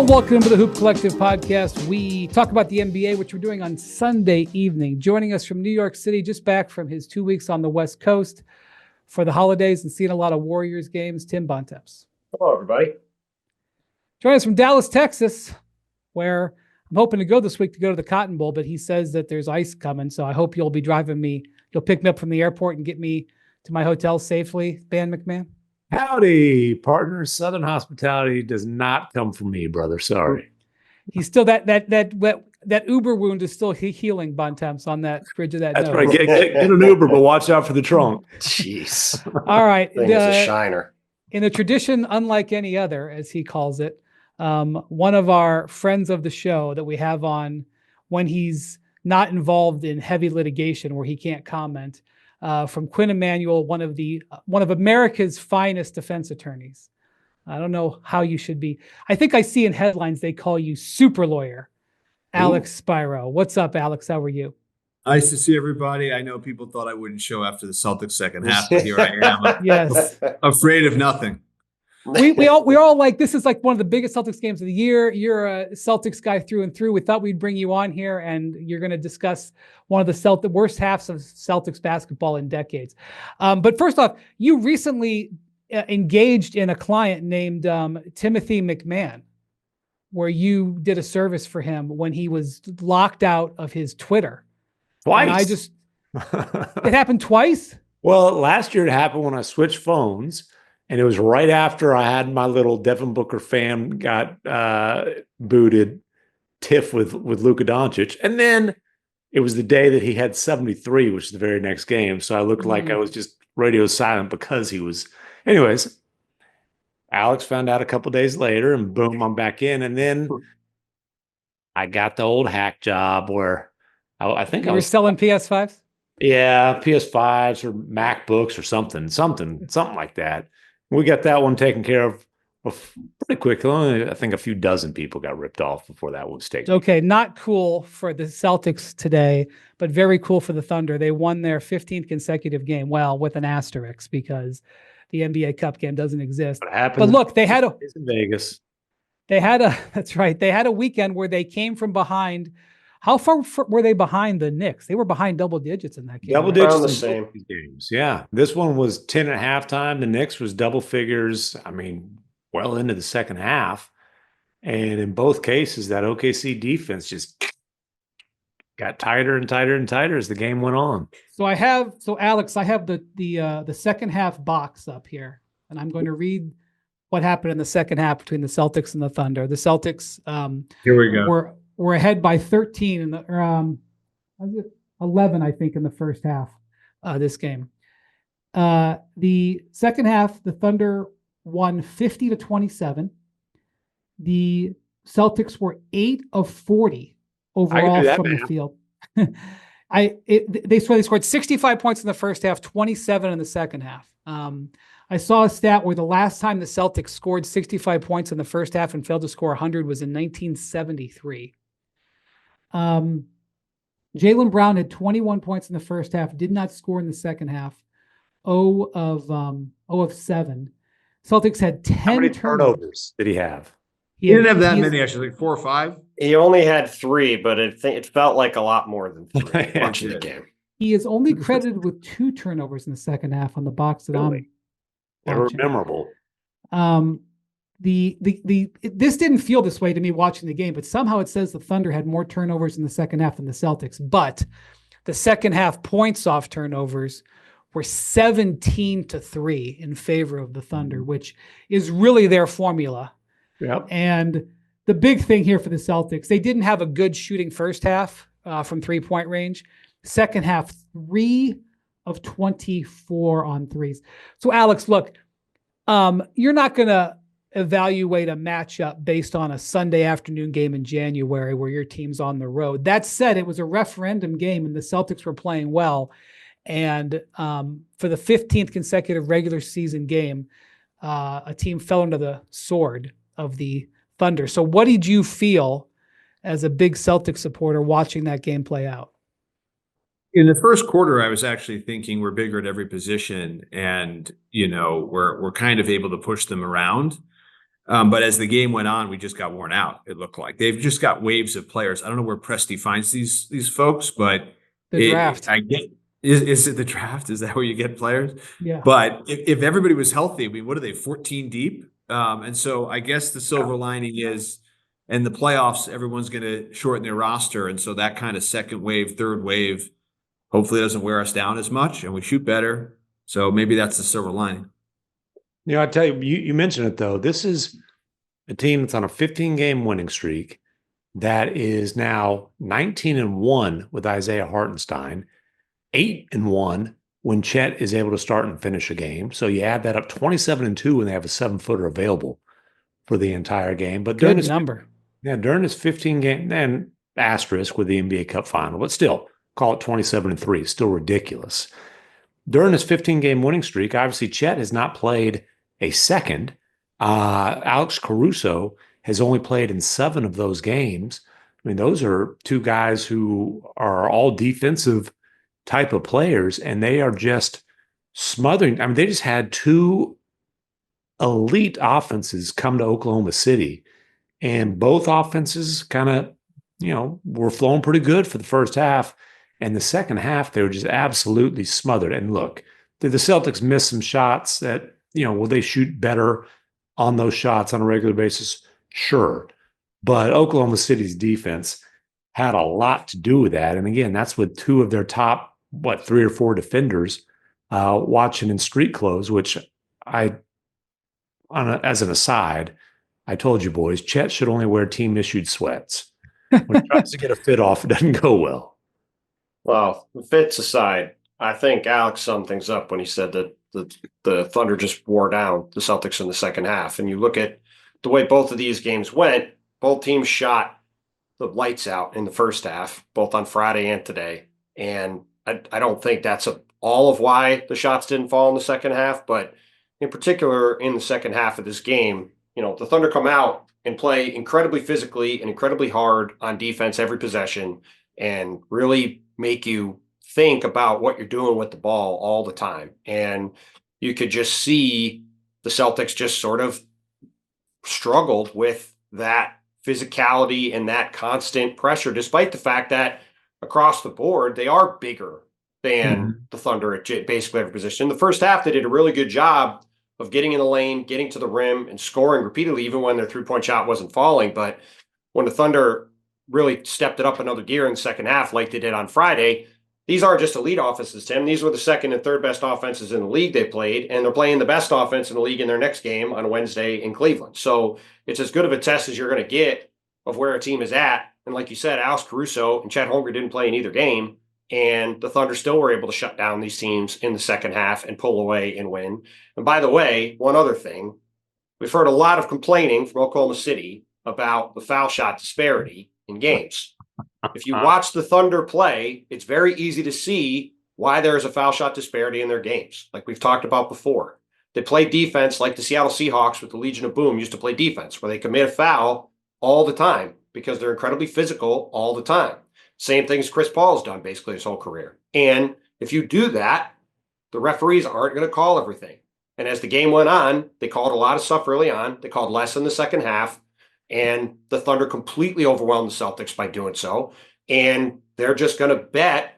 Hello and welcome to the Hoop Collective podcast. We talk about the NBA, which we're doing on Sunday evening. Joining us from New York City, just back from his 2 weeks on the West Coast for the holidays and seeing a lot of Warriors games, Tim Bontemps. Hello, everybody. Joining us from Dallas, Texas, where I'm hoping to go this week to go to the Cotton Bowl, but he says that there's ice coming, so I hope you'll be driving me. You'll pick me up from the airport and get me to my hotel safely, Ban McMahon. Howdy, partner. Southern hospitality does not come from me, brother. Sorry. He's still that Uber wound is still healing, Bontemps, on that bridge of that. That's nose. right. Get an Uber, but watch out for the trunk. Jeez. All right. Thing is a shiner. In a tradition unlike any other, as he calls it, one of our friends of the show that we have on when he's not involved in heavy litigation where he can't comment, from Quinn Emanuel, one of America's finest defense attorneys. I don't know how you should be. I think I see in headlines they call you Superlawyer, Alex Spiro. What's up, Alex? How are you? Nice to see everybody. I know people thought I wouldn't show after the Celtics second half, but here I am. Yes. Afraid of nothing. We all like, this is like one of the biggest Celtics games of the year. You're a Celtics guy through and through. We thought we'd bring you on here and you're going to discuss one of the worst halves of Celtics basketball in decades. But first off, you recently engaged in a client named Timothy McMahon, where you did a service for him when he was locked out of his Twitter. Twice. It happened twice? Well, last year it happened when I switched phones, and it was right after I had my little Devin Booker fan got booted tiff with Luka Doncic. And then it was the day that he had 73, which is the very next game. So I looked like I was just radio silent because he was. Anyways, Alex found out a couple days later, and boom, I'm back in. And then I got the old hack job where I think I was selling PS5s. Yeah, PS5s or MacBooks or something like that. We got that one taken care of pretty quickly. Only, I think a few dozen people got ripped off before that was taken. Okay, not cool for the Celtics today, but very cool for the Thunder. They won their 15th consecutive game. Well, with an asterisk because the NBA Cup game doesn't exist. But look, they had in Vegas. That's right. They had a weekend where they came from behind. How far were they behind the Knicks? They were behind double digits in that game. Double digits Around the in same both these games. Yeah. This one was 10 at halftime. The Knicks was double figures. I mean, well into the second half. And in both cases, that OKC defense just got tighter and tighter and tighter as the game went on. So Alex, I have the second half box up here, and I'm going to read what happened in the second half between the Celtics and the Thunder. The Celtics Here we go. were ahead by 13 in the 11, I think, in the first half. This game. The second half, the Thunder won 50-27. The Celtics were 8 of 40 overall from the field. They scored 65 points in the first half, 27 in the second half. I saw a stat where the last time the Celtics scored 65 points in the first half and failed to score 100 was in 1973. Jaylen Brown had 21 points in the first half, did not score in the second half. 0 of 7. Celtics had 10 How many turnovers did he have? He didn't have that many, actually, like 4 or 5. He only had 3, but it felt like a lot more than 3 watching the game. He is only credited with 2 turnovers in the second half on the box that I'm They were watching. memorable. This didn't feel this way to me watching the game, but somehow it says the Thunder had more turnovers in the second half than the Celtics. But the second half points off turnovers were 17-3 in favor of the Thunder, which is really their formula. Yep. And the big thing here for the Celtics, they didn't have a good shooting first half from 3-point range. Second half, 3 of 24 on threes. So Alex, look, you're not going to evaluate a matchup based on a Sunday afternoon game in January where your team's on the road. That said, it was a referendum game and the Celtics were playing well. And for the 15th consecutive regular season game, a team fell under the sword of the Thunder. So what did you feel as a big Celtics supporter watching that game play out? In the first quarter, I was actually thinking we're bigger at every position, and we're kind of able to push them around. But as the game went on, we just got worn out. It looked like they've just got waves of players. I don't know where Presti finds these folks, but The draft. I get is it the draft? Is that where you get players? Yeah. But if everybody was healthy, I mean, what are they, 14 deep? And so I guess the silver lining is, in the playoffs, everyone's going to shorten their roster, and so that kind of second wave, third wave, hopefully doesn't wear us down as much, and we shoot better. So maybe that's the silver lining. I tell you, you mentioned it though. This is a team that's on a 15-game winning streak that is now 19-1 with Isaiah Hartenstein, 8-1 when Chet is able to start and finish a game. So you add that up, 27-2 when they have a 7-footer available for the entire game. But Good number. During this 15-game, and asterisk with the NBA Cup final, but still, call it 27-3, still ridiculous. During this 15-game winning streak, obviously Chet has not played a second. Alex Caruso has only played in 7 of those games. I mean, those are two guys who are all defensive type of players, and they are just smothering. I mean, they just had 2 elite offenses come to Oklahoma City, and both offenses kind of, were flowing pretty good for the first half. And the second half, they were just absolutely smothered. And look, did the Celtics miss some shots that, will they shoot better on those shots on a regular basis? Sure. But Oklahoma City's defense had a lot to do with that. And again, that's with 2 of their top, 3 or 4 defenders watching in street clothes, which as an aside, I told you boys, Chet should only wear team-issued sweats. When he tries to get a fit off, it doesn't go well. Well, fits aside, I think Alex summed things up when he said that the Thunder just wore down the Celtics in the second half. And you look at the way both of these games went, both teams shot the lights out in the first half, both on Friday and today. And I don't think that's all of why the shots didn't fall in the second half, but in particular in the second half of this game, the Thunder come out and play incredibly physically and incredibly hard on defense every possession and really make you think about what you're doing with the ball all the time. And you could just see the Celtics just sort of struggled with that physicality and that constant pressure, despite the fact that across the board, they are bigger than the Thunder at basically every position. In the first half, they did a really good job of getting in the lane, getting to the rim, and scoring repeatedly, even when their three-point shot wasn't falling. But when the Thunder really stepped it up another gear in the second half, like they did on Friday, these aren't just elite offenses, Tim. These were the second and third best offenses in the league they played, and they're playing the best offense in the league in their next game on Wednesday in Cleveland. So it's as good of a test as you're going to get of where a team is at. And like you said, Alex Caruso and Chet Holmgren didn't play in either game, and the Thunder still were able to shut down these teams in the second half and pull away and win. And by the way, one other thing, we've heard a lot of complaining from Oklahoma City about the foul shot disparity in games. If you watch the Thunder play, it's very easy to see why there is a foul shot disparity in their games, like we've talked about before. They play defense like the Seattle Seahawks with the Legion of Boom used to play defense, where they commit a foul all the time because they're incredibly physical all the time. Same thing as Chris Paul's done basically his whole career. And if you do that, the referees aren't going to call everything. And as the game went on, they called a lot of stuff early on. They called less in the second half. And the Thunder completely overwhelmed the Celtics by doing so. And they're just going to bet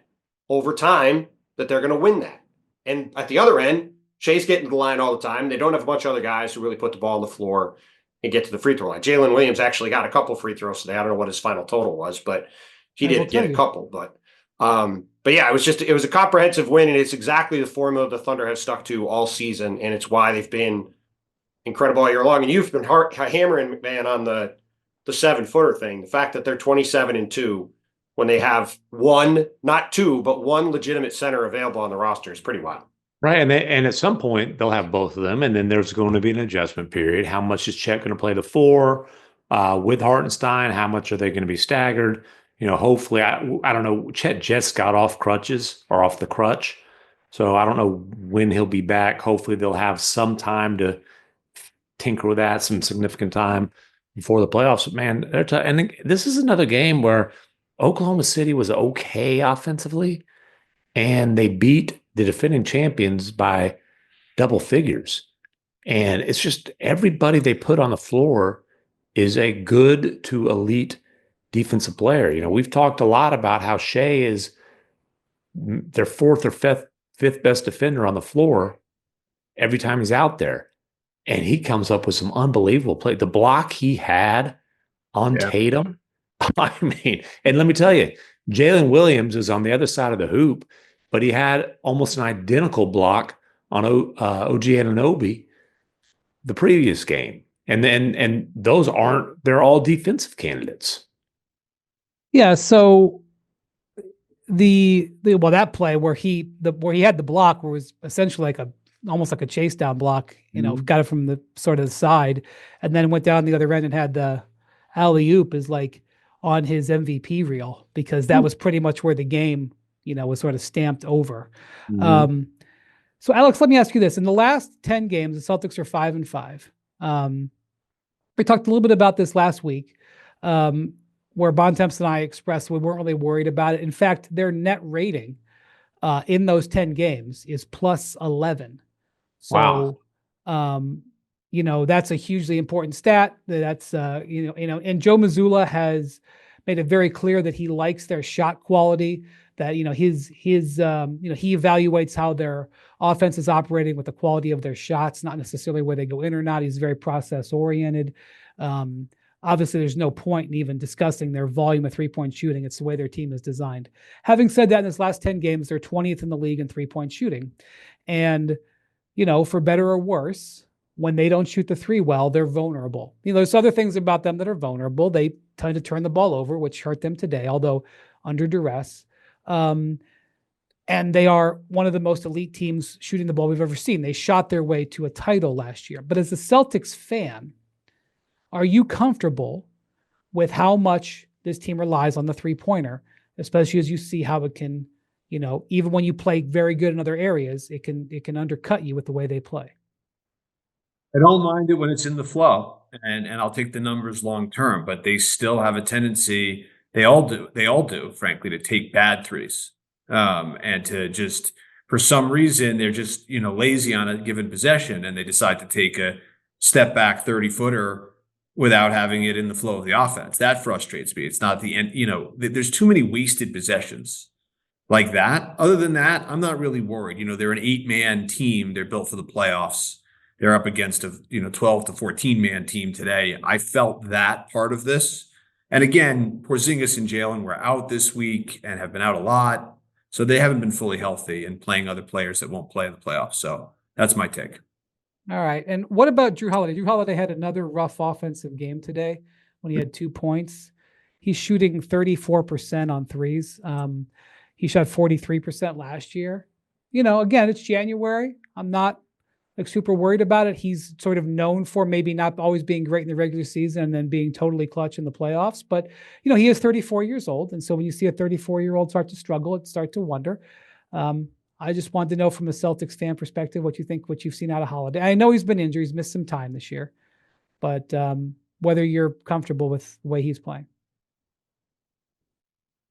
over time that they're going to win that. And at the other end, Shea's getting to the line all the time. They don't have a bunch of other guys who really put the ball on the floor and get to the free throw line. Jalen Williams actually got a couple free throws today. I don't know what his final total was, but he did get a couple. But yeah, it was a comprehensive win, and it's exactly the formula the Thunder have stuck to all season, and it's why they've been incredible all year long. And you've been hammering, man, on the 7-footer thing. The fact that they're 27-2 when they have one, not two, but one legitimate center available on the roster is pretty wild. Right. And at some point, they'll have both of them. And then there's going to be an adjustment period. How much is Chet going to play the 4 with Hartenstein? How much are they going to be staggered? Hopefully, I don't know. Chet just got off crutches or off the crutch. So I don't know when he'll be back. Hopefully, they'll have some time to tinker with that, some significant time before the playoffs. But man, and this is another game where Oklahoma City was okay offensively, and they beat the defending champions by double figures. And it's just everybody they put on the floor is a good to elite defensive player. We've talked a lot about how Shea is their fourth or fifth best defender on the floor every time he's out there. And he comes up with some unbelievable play. The block he had on Tatum, I mean, and let me tell you, Jalen Williams is on the other side of the hoop, but he had almost an identical block on OG Anunoby the previous game. And those they're all defensive candidates. Yeah. So that play where he had the block was essentially almost like a chase down block, got it from the sort of the side and then went down the other end and had the alley-oop is like on his MVP reel, because that was pretty much where the game, was sort of stamped over. So Alex, let me ask you this. In the last 10 games, the Celtics are 5-5. We talked a little bit about this last week, where Bontemps and I expressed we weren't really worried about it. In fact, their net rating in those 10 games is plus 11. So, that's a hugely important stat. That's, and Joe Mazzulla has made it very clear that he likes their shot quality, that, he evaluates how their offense is operating with the quality of their shots, not necessarily where they go in or not. He's very process oriented. Obviously, there's no point in even discussing their volume of three-point shooting. It's the way their team is designed. Having said that, in this last 10 games, they're 20th in the league in three-point shooting. And, for better or worse, when they don't shoot the three well, they're vulnerable. There's other things about them that are vulnerable. They tend to turn the ball over, which hurt them today, although under duress. And they are one of the most elite teams shooting the ball we've ever seen. They shot their way to a title last year. But as a Celtics fan, are you comfortable with how much this team relies on the three-pointer, especially as you see how it can, even when you play very good in other areas, it can undercut you with the way they play? I don't mind it when it's in the flow, and I'll take the numbers long term, but they still have a tendency, they all do, frankly, to take bad threes. And to just, for some reason, they're just, lazy on a given possession, and they decide to take a step back 30-footer without having it in the flow of the offense. That frustrates me. It's not the end, there's too many wasted possessions like that. Other than that, I'm not really worried. They're an 8-man team. They're built for the playoffs. They're up against a 12 to 14-man team today. I felt that part of this. And again, Porzingis and Jalen were out this week and have been out a lot. So they haven't been fully healthy and playing other players that won't play in the playoffs. So that's my take. All right. And what about Jrue Holiday? Jrue Holiday had another rough offensive game today when he had 2 points. He's shooting 34% on threes. He shot 43% last year. Again, it's January. I'm not super worried about it. He's sort of known for maybe not always being great in the regular season and then being totally clutch in the playoffs. But, he is 34 years old. And so when you see a 34-year-old start to struggle, it start to wonder. I just wanted to know from a Celtics fan perspective what you think, what you've seen out of Holiday. I know he's been injured. He's missed some time this year. But whether you're comfortable with the way he's playing.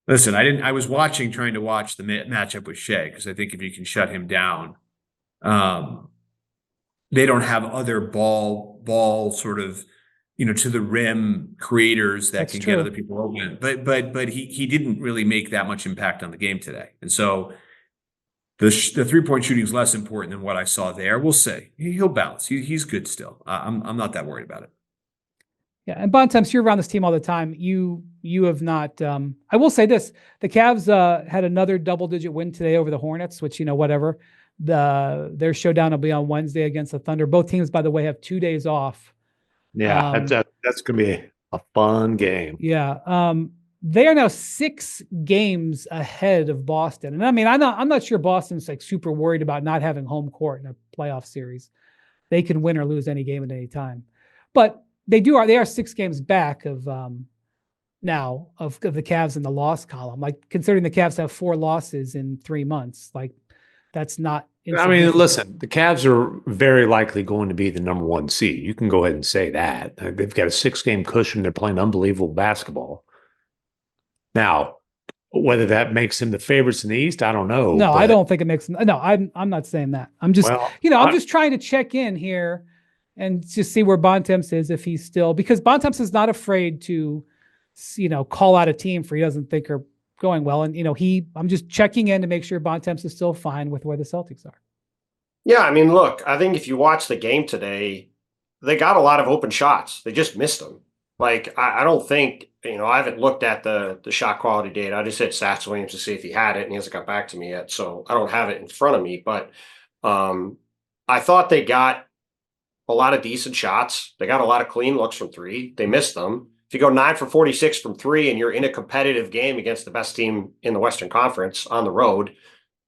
Listen, I was trying to watch the matchup with Shea, because I think if you can shut him down, they don't have other ball sort of, to the rim creators that can get other people open. But he didn't really make that much impact on the game today. And so the 3-point shooting is less important than what I saw there. We'll see. He'll bounce. He's good still. I'm not that worried about it. Yeah, and Bontemps, you're around this team all the time. You have not. I will say this: the Cavs had another double-digit win today over the Hornets, which whatever. Their showdown will be on Wednesday against the Thunder. Both teams, by the way, have 2 days off. Yeah, that's going to be a fun game. Yeah, they are now 6 games ahead of Boston, and I mean, I'm not sure Boston's like super worried about not having home court in a playoff series. They can win or lose any game at any time, but they are 6 games back of now of the Cavs in the loss column. Like, considering the Cavs have 4 losses in 3 months, like that's not. I mean, listen, the Cavs are very likely going to be the number 1 seed. You can go ahead and say that. They've got a 6-game cushion. They're playing unbelievable basketball. Now, whether that makes them the favorites in the East, I don't know. I don't think it makes them. No, I'm not saying that. I'm just, I'm just trying to check in here and just see where Bontemps is, if he's still, because Bontemps is not afraid to, call out a team for he doesn't think are going well. And, I'm just checking in to make sure Bontemps is still fine with where the Celtics are. Yeah, I mean, look, I think if you watch the game today, they got a lot of open shots. They just missed them. Like, I don't think, I haven't looked at the shot quality data. I just hit Stats Williams to see if he had it, and he hasn't got back to me yet. So I don't have it in front of me. But I thought they got a lot of decent shots. They got a lot of clean looks from three. They missed them. If you go 9 for 46 from three and you're in a competitive game against the best team in the Western Conference on the road,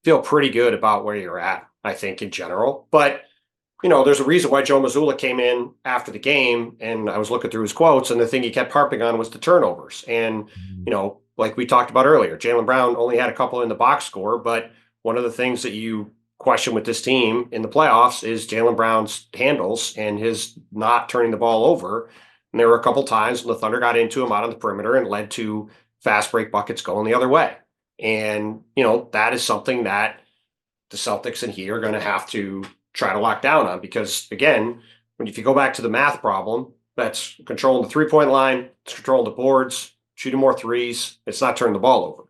feel pretty good about where you're at, I think, in general. But there's a reason why Joe Mazzulla came in after the game, and I was looking through his quotes, and the thing he kept harping on was the turnovers. And, like we talked about earlier, Jaylen Brown only had a couple in the box score, but one of the things that you question with this team in the playoffs is Jaylen Brown's handles and his not turning the ball over. And there were a couple times when the Thunder got into him out on the perimeter and led to fast break buckets going the other way. And, that is something that the Celtics and he are going to have to try to lock down on, because again, if you go back to the math problem, that's controlling the 3-point line, it's controlling the boards, shooting more threes. It's not turning the ball over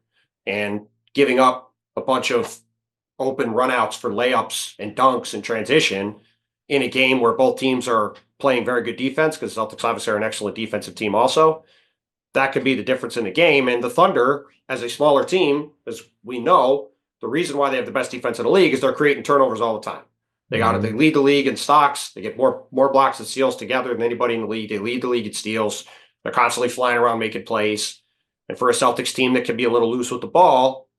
and giving up a bunch of open runouts for layups and dunks and transition in a game where both teams are playing very good defense, because Celtics obviously are an excellent defensive team also. That could be the difference in the game. And the Thunder, as a smaller team, as we know, the reason why they have the best defense in the league is they're creating turnovers all the time. They lead the league in stocks. They get more blocks and steals together than anybody in the league. They lead the league in steals. They're constantly flying around making plays. And for a Celtics team that can be a little loose with the ball,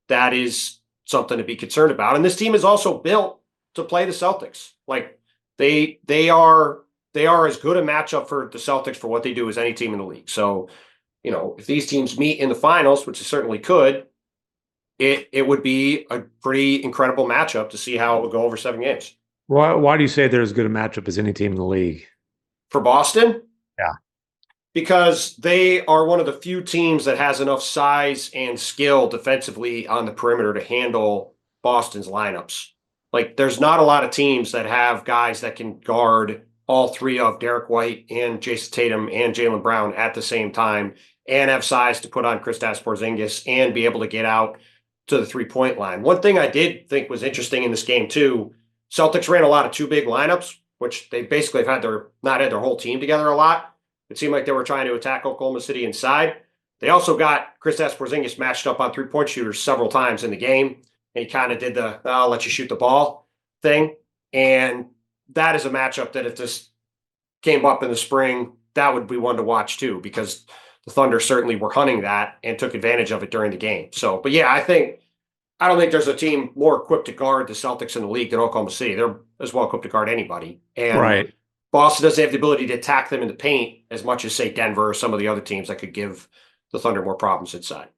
that is something to be concerned about. And this team is also built to play the Celtics. Like they are as good a matchup for the Celtics for what they do as any team in the league. So, if these teams meet in the finals, which they certainly could, it would be a pretty incredible matchup to see how it would go over 7 games. Why do you say they're as good a matchup as any team in the league? For Boston? Yeah. Because they are one of the few teams that has enough size and skill defensively on the perimeter to handle Boston's lineups. Like, there's not a lot of teams that have guys that can guard all three of Derek White and Jason Tatum and Jaylen Brown at the same time, and have size to put on Kristaps Porzingis and be able to get out to the 3-point line. One thing I did think was interesting in this game too, Celtics ran a lot of 2 big lineups, which they basically have not had their whole team together a lot. It seemed like they were trying to attack Oklahoma City inside. They also got Kristaps Porzingis matched up on 3-point shooters several times in the game. And he kind of did the, I'll let you shoot the ball thing. And that is a matchup that if this came up in the spring, that would be one to watch too, because the Thunder certainly were hunting that and took advantage of it during the game. So, but yeah, I don't think there's a team more equipped to guard the Celtics in the league than Oklahoma City. They're as well equipped to guard anybody. And right. Boston doesn't have the ability to attack them in the paint as much as, say, Denver or some of the other teams that could give the Thunder more problems inside.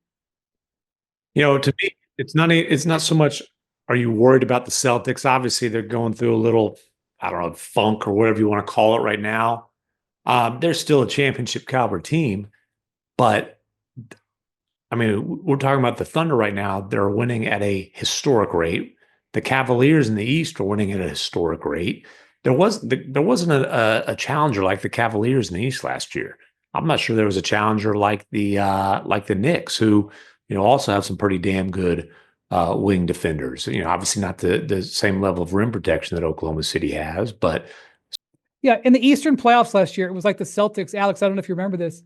To me, it's not so much, are you worried about the Celtics? Obviously, they're going through a little, I don't know, funk or whatever you want to call it right now. They're still a championship caliber team. But, I mean, we're talking about the Thunder right now. They're winning at a historic rate. The Cavaliers in the East are winning at a historic rate. There wasn't a challenger like the Cavaliers in the East last year. I'm not sure there was a challenger like the Knicks, who also have some pretty damn good wing defenders. Obviously not the same level of rim protection that Oklahoma City has, but yeah, in the Eastern playoffs last year, it was like the Celtics. Alex, I don't know if you remember this.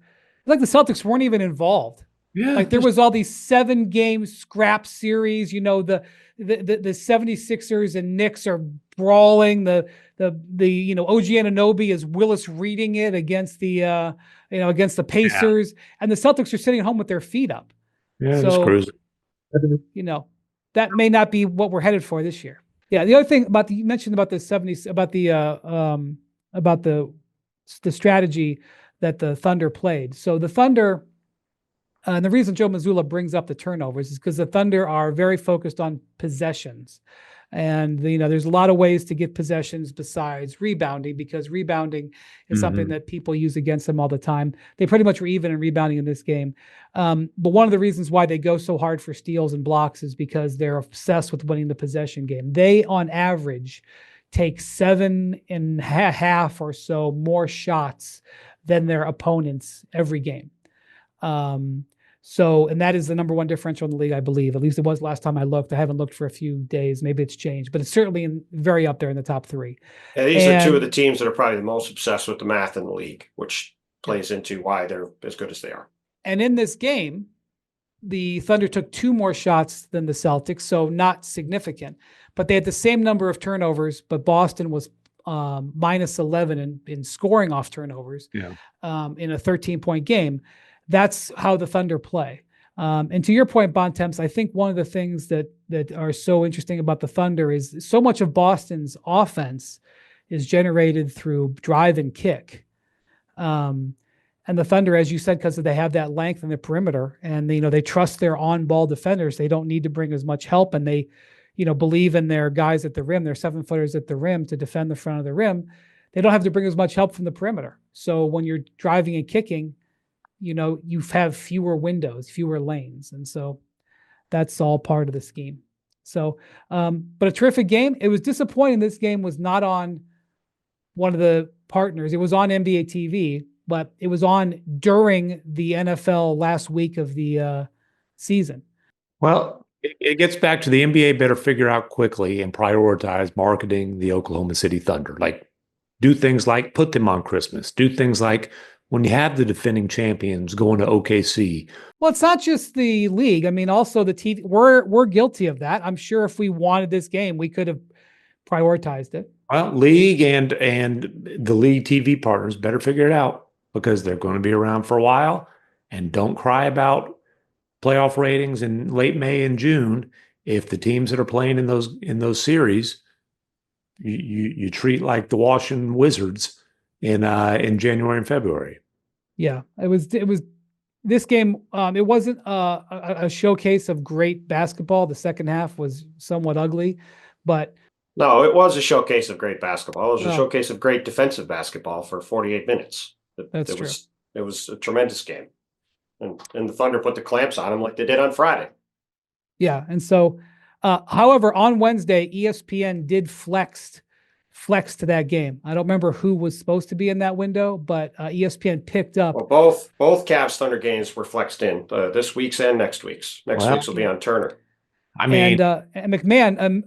Like the Celtics weren't even involved. Yeah, like there was all these 7-game scrap series. The 76ers and Knicks are brawling. The OG Anunoby is Willis reading it against the against the Pacers, and the Celtics are sitting at home with their feet up. Yeah, so just cruising. That may not be what we're headed for this year. Yeah, the other thing you mentioned about the 70s, about the strategy that the Thunder played. So the Thunder, and the reason Joe Mazzulla brings up the turnovers is because the Thunder are very focused on possessions. And, there's a lot of ways to get possessions besides rebounding, because rebounding is something that people use against them all the time. They pretty much were even in rebounding in this game. But one of the reasons why they go so hard for steals and blocks is because they're obsessed with winning the possession game. They, on average, take 7.5 or so more shots than their opponents every game. And that is the number one differential in the league, I believe. At least it was last time I looked. I haven't looked for a few days. Maybe it's changed, but it's certainly very up there in the top 3. Yeah, these are two of the teams that are probably the most obsessed with the math in the league, which plays into why they're as good as they are. And in this game, the Thunder took 2 more shots than the Celtics, so not significant. But they had the same number of turnovers, but Boston was minus 11 in scoring off turnovers in a 13-point game. That's how the Thunder play. And to your point, Bontemps, I think one of the things that are so interesting about the Thunder is so much of Boston's offense is generated through drive and kick. And the Thunder, as you said, because they have that length in the perimeter, and they trust their on-ball defenders. They don't need to bring as much help, and they believe in their guys at the rim, their 7-footers at the rim to defend the front of the rim. They don't have to bring as much help from the perimeter. So when you're driving and kicking, you have fewer windows, fewer lanes. And so that's all part of the scheme. So, but a terrific game. It was disappointing this game was not on one of the partners. It was on NBA TV, but it was on during the NFL last week of the season. Well, it gets back to the NBA better figure out quickly and prioritize marketing the Oklahoma City Thunder. Like, do things like put them on Christmas. Do things like when you have the defending champions going to OKC. Well, it's not just the league. I mean, also the TV. We're guilty of that. I'm sure if we wanted this game, we could have prioritized it. Well, league and the league TV partners better figure it out, because they're going to be around for a while. And don't cry about playoff ratings in late May and June if the teams that are playing in those series you treat like the Washington Wizards in January and February. Yeah, it was this game. It wasn't a showcase of great basketball. The second half was somewhat ugly, but no, it was a showcase of great basketball. It was a showcase of great defensive basketball for 48 minutes. That's true. It was a tremendous game, and the Thunder put the clamps on them like they did on Friday. Yeah, and so, however, on Wednesday, ESPN did flex to that game. I don't remember who was supposed to be in that window, but ESPN picked up. Well, both Cavs Thunder games were flexed in this week's and next week's. Next week's will be on Turner. I mean, and McMahon,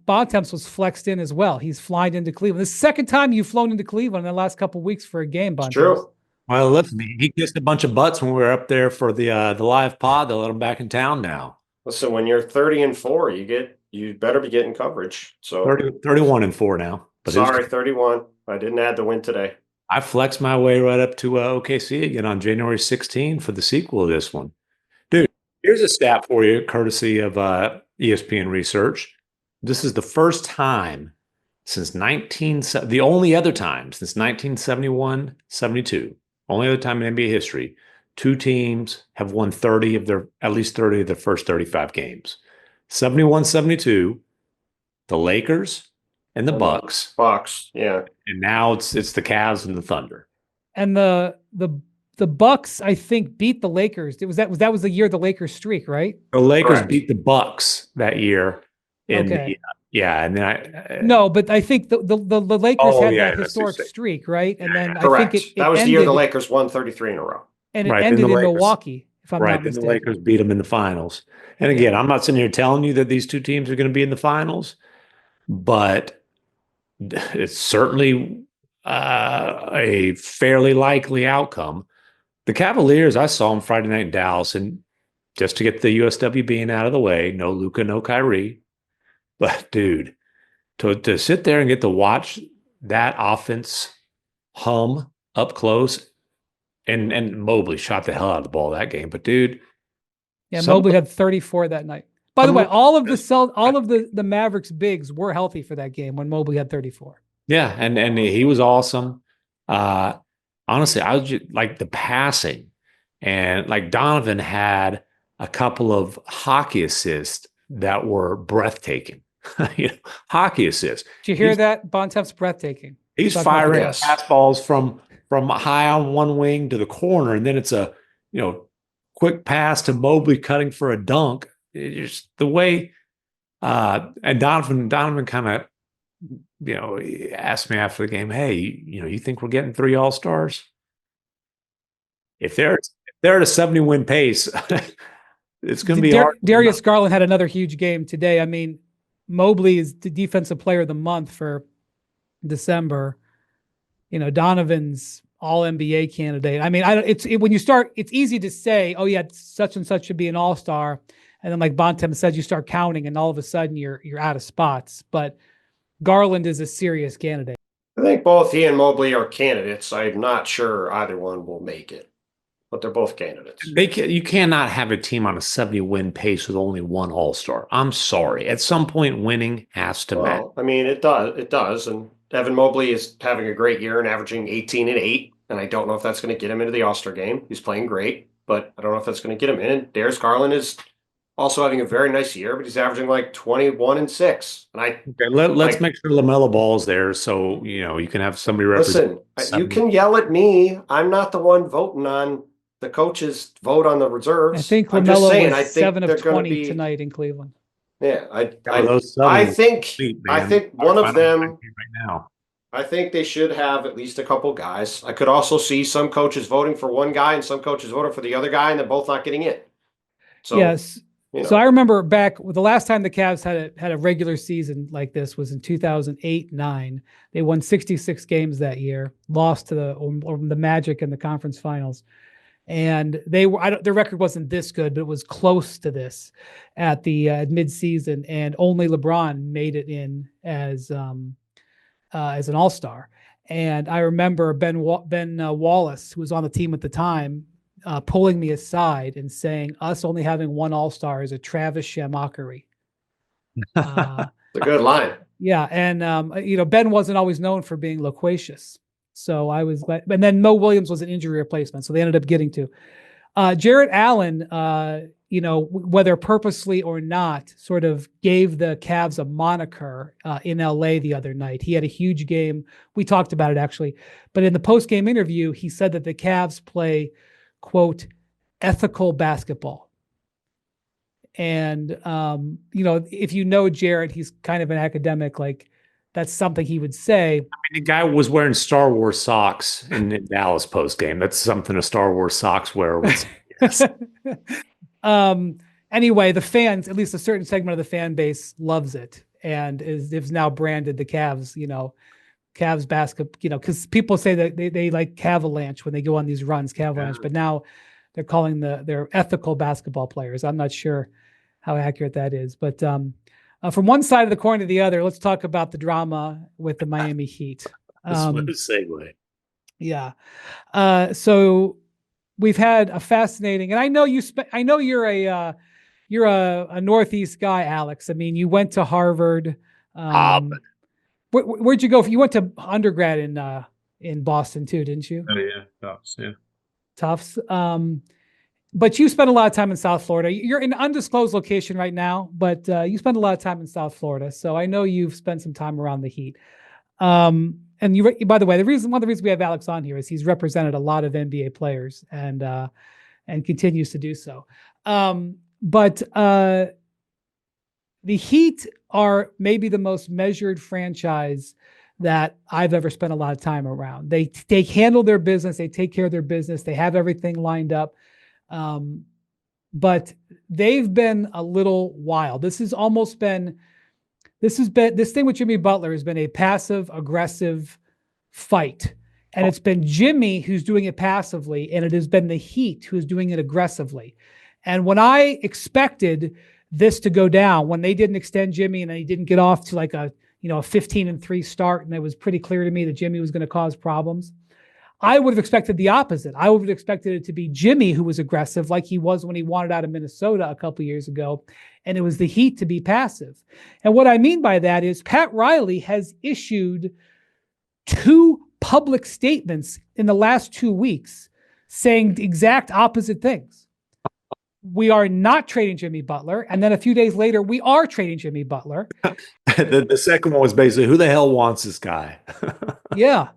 Bontemps was flexed in as well. He's flying into Cleveland. This is the second time you've flown into Cleveland in the last couple of weeks for a game, Bontemps. True. Well, listen, he kissed a bunch of butts when we were up there for the live pod. They'll let him back in town now. Listen, when you're 30-4, you better be getting coverage. So 31-4 now. But sorry, 31. I didn't add the win today. I flexed my way right up to OKC again on January 16 for the sequel of this one. Dude, here's a stat for you, courtesy of ESPN Research. This is the first time since the only other time since 1971-72, only other time in NBA history, 2 teams have won at least 30 of their first 35 games. 71-72, the Lakers and the Bucks. Yeah. And now it's the Cavs and the Thunder. And the Bucks, I think, beat the Lakers. That was the year of the Lakers streak, right? The Lakers Correct. beat the Bucks that year. And okay. And then no, but I think the Lakers had that historic streak, right? And then Correct. I think that was the year the Lakers won 33 in a row. And it ended in Milwaukee, if I'm not mistaken. The Lakers beat them in the finals. And again, I'm not sitting here telling you that these 2 teams are going to be in the finals, but it's certainly a fairly likely outcome. The Cavaliers, I saw them Friday night in Dallas, and just to get the USW being out of the way, no Luka, no Kyrie. But dude, to sit there and get to watch that offense hum up close, and Mobley shot the hell out of the ball that game. But dude, Mobley had 34 that night. By the way, all of the Mavericks bigs were healthy for that game when Mobley had 34. Yeah, and he was awesome. Honestly, I was just, like, the passing, and like Donovan had a couple of hockey assists that were breathtaking. Hockey assists. Did you hear that? Bontemps breathtaking. He's firing fastballs from high on one wing to the corner, and then it's a quick pass to Mobley cutting for a dunk. It's the way and Donovan kind of asked me after the game, hey, you think we're getting 3 All-Stars? If they're at a 70-win pace, it's going to be hard. Darius Garland had another huge game today. I mean, Mobley is the defensive player of the month for December. Donovan's all NBA candidate. I mean, when you start, it's easy to say, oh yeah, such and such should be an all-star. And then like Bontemps said, you start counting and all of a sudden you're out of spots. But Garland is a serious candidate. I think both he and Mobley are candidates. I'm not sure either one will make it, but they're both candidates. You cannot have a team on a 70-win pace with only 1 All-Star. I'm sorry. At some point, winning has to matter. I mean, it does. And Evan Mobley is having a great year and averaging 18 and 8. And I don't know if that's going to get him into the All-Star game. He's playing great, but I don't know if that's going to get him in. And Darius Garland is also having a very nice year, but he's averaging like 21 and 6. And let's make sure LaMelo Ball's there, so you can have somebody represent. Listen, you can yell at me. I'm not the one voting on the coaches. Vote on the reserves. I think LaMelo was 7 of 20 tonight in Cleveland. Yeah, I think one of them right now. I think they should have at least a couple guys. I could also see some coaches voting for one guy and some coaches voting for the other guy, and they're both not getting in. So yes. So I remember back the last time the Cavs had a regular season like this was in 2008-9. They won 66 games that year, lost to the Magic in the conference finals, and their record wasn't this good, but it was close to this at the midseason, and only LeBron made it in as an All-Star. And I remember Ben Wallace, who was on the team at the time, pulling me aside and saying, us only having 1 All-Star is a Travis Shamockery. It's a good line. Yeah. And, Ben wasn't always known for being loquacious. So I was glad. And then Mo Williams was an injury replacement. So they ended up getting to Jarrett Allen, whether purposely or not, sort of gave the Cavs a moniker in LA the other night. He had a huge game. We talked about it actually, but in the post-game interview, he said that the Cavs play, quote, ethical basketball. And, if Jarrett, he's kind of an academic, like that's something he would say. I mean, the guy was wearing Star Wars socks in Dallas post game. That's something a Star Wars socks wearer would say. Yes. Anyway, the fans, at least a certain segment of the fan base, loves it and is now branded the Cavs, Cavs basketball, because people say that they like Cavalanche when they go on these runs, Cavalanche, but now they're calling their ethical basketball players. I'm not sure how accurate that is, but from one side of the coin to the other, let's talk about the drama with the Miami Heat. What a segue. Yeah. So we've had a fascinating, and I know you're a Northeast guy, Alex. I mean, you went to Harvard. Where'd you go? You went to undergrad in Boston too, didn't you? Oh yeah, Tufts. Yeah, Tufts. But you spent a lot of time in South Florida. You're in an undisclosed location right now, but you spend a lot of time in South Florida. So I know you've spent some time around the Heat. And by the way, one of the reasons we have Alex on here is he's represented a lot of NBA players and continues to do so. But the Heat are maybe the most measured franchise that I've ever spent a lot of time around. They handle their business. They take care of their business. They have everything lined up. But they've been a little wild. This thing with Jimmy Butler has been a passive aggressive fight. And it's been Jimmy who's doing it passively, and it has been the Heat who's doing it aggressively. And when I expected this to go down, when they didn't extend Jimmy and he didn't get off to like a 15-3 start, and it was pretty clear to me that Jimmy was going to cause problems, I would have expected the opposite. I would have expected it to be Jimmy who was aggressive, like he was when he wanted out of Minnesota a couple years ago, and it was the Heat to be passive. And what I mean by that is Pat Riley has issued 2 public statements in the last 2 weeks saying the exact opposite things. We are not trading Jimmy Butler. And then a few days later, we are trading Jimmy Butler. The second one was basically, who the hell wants this guy? Yeah.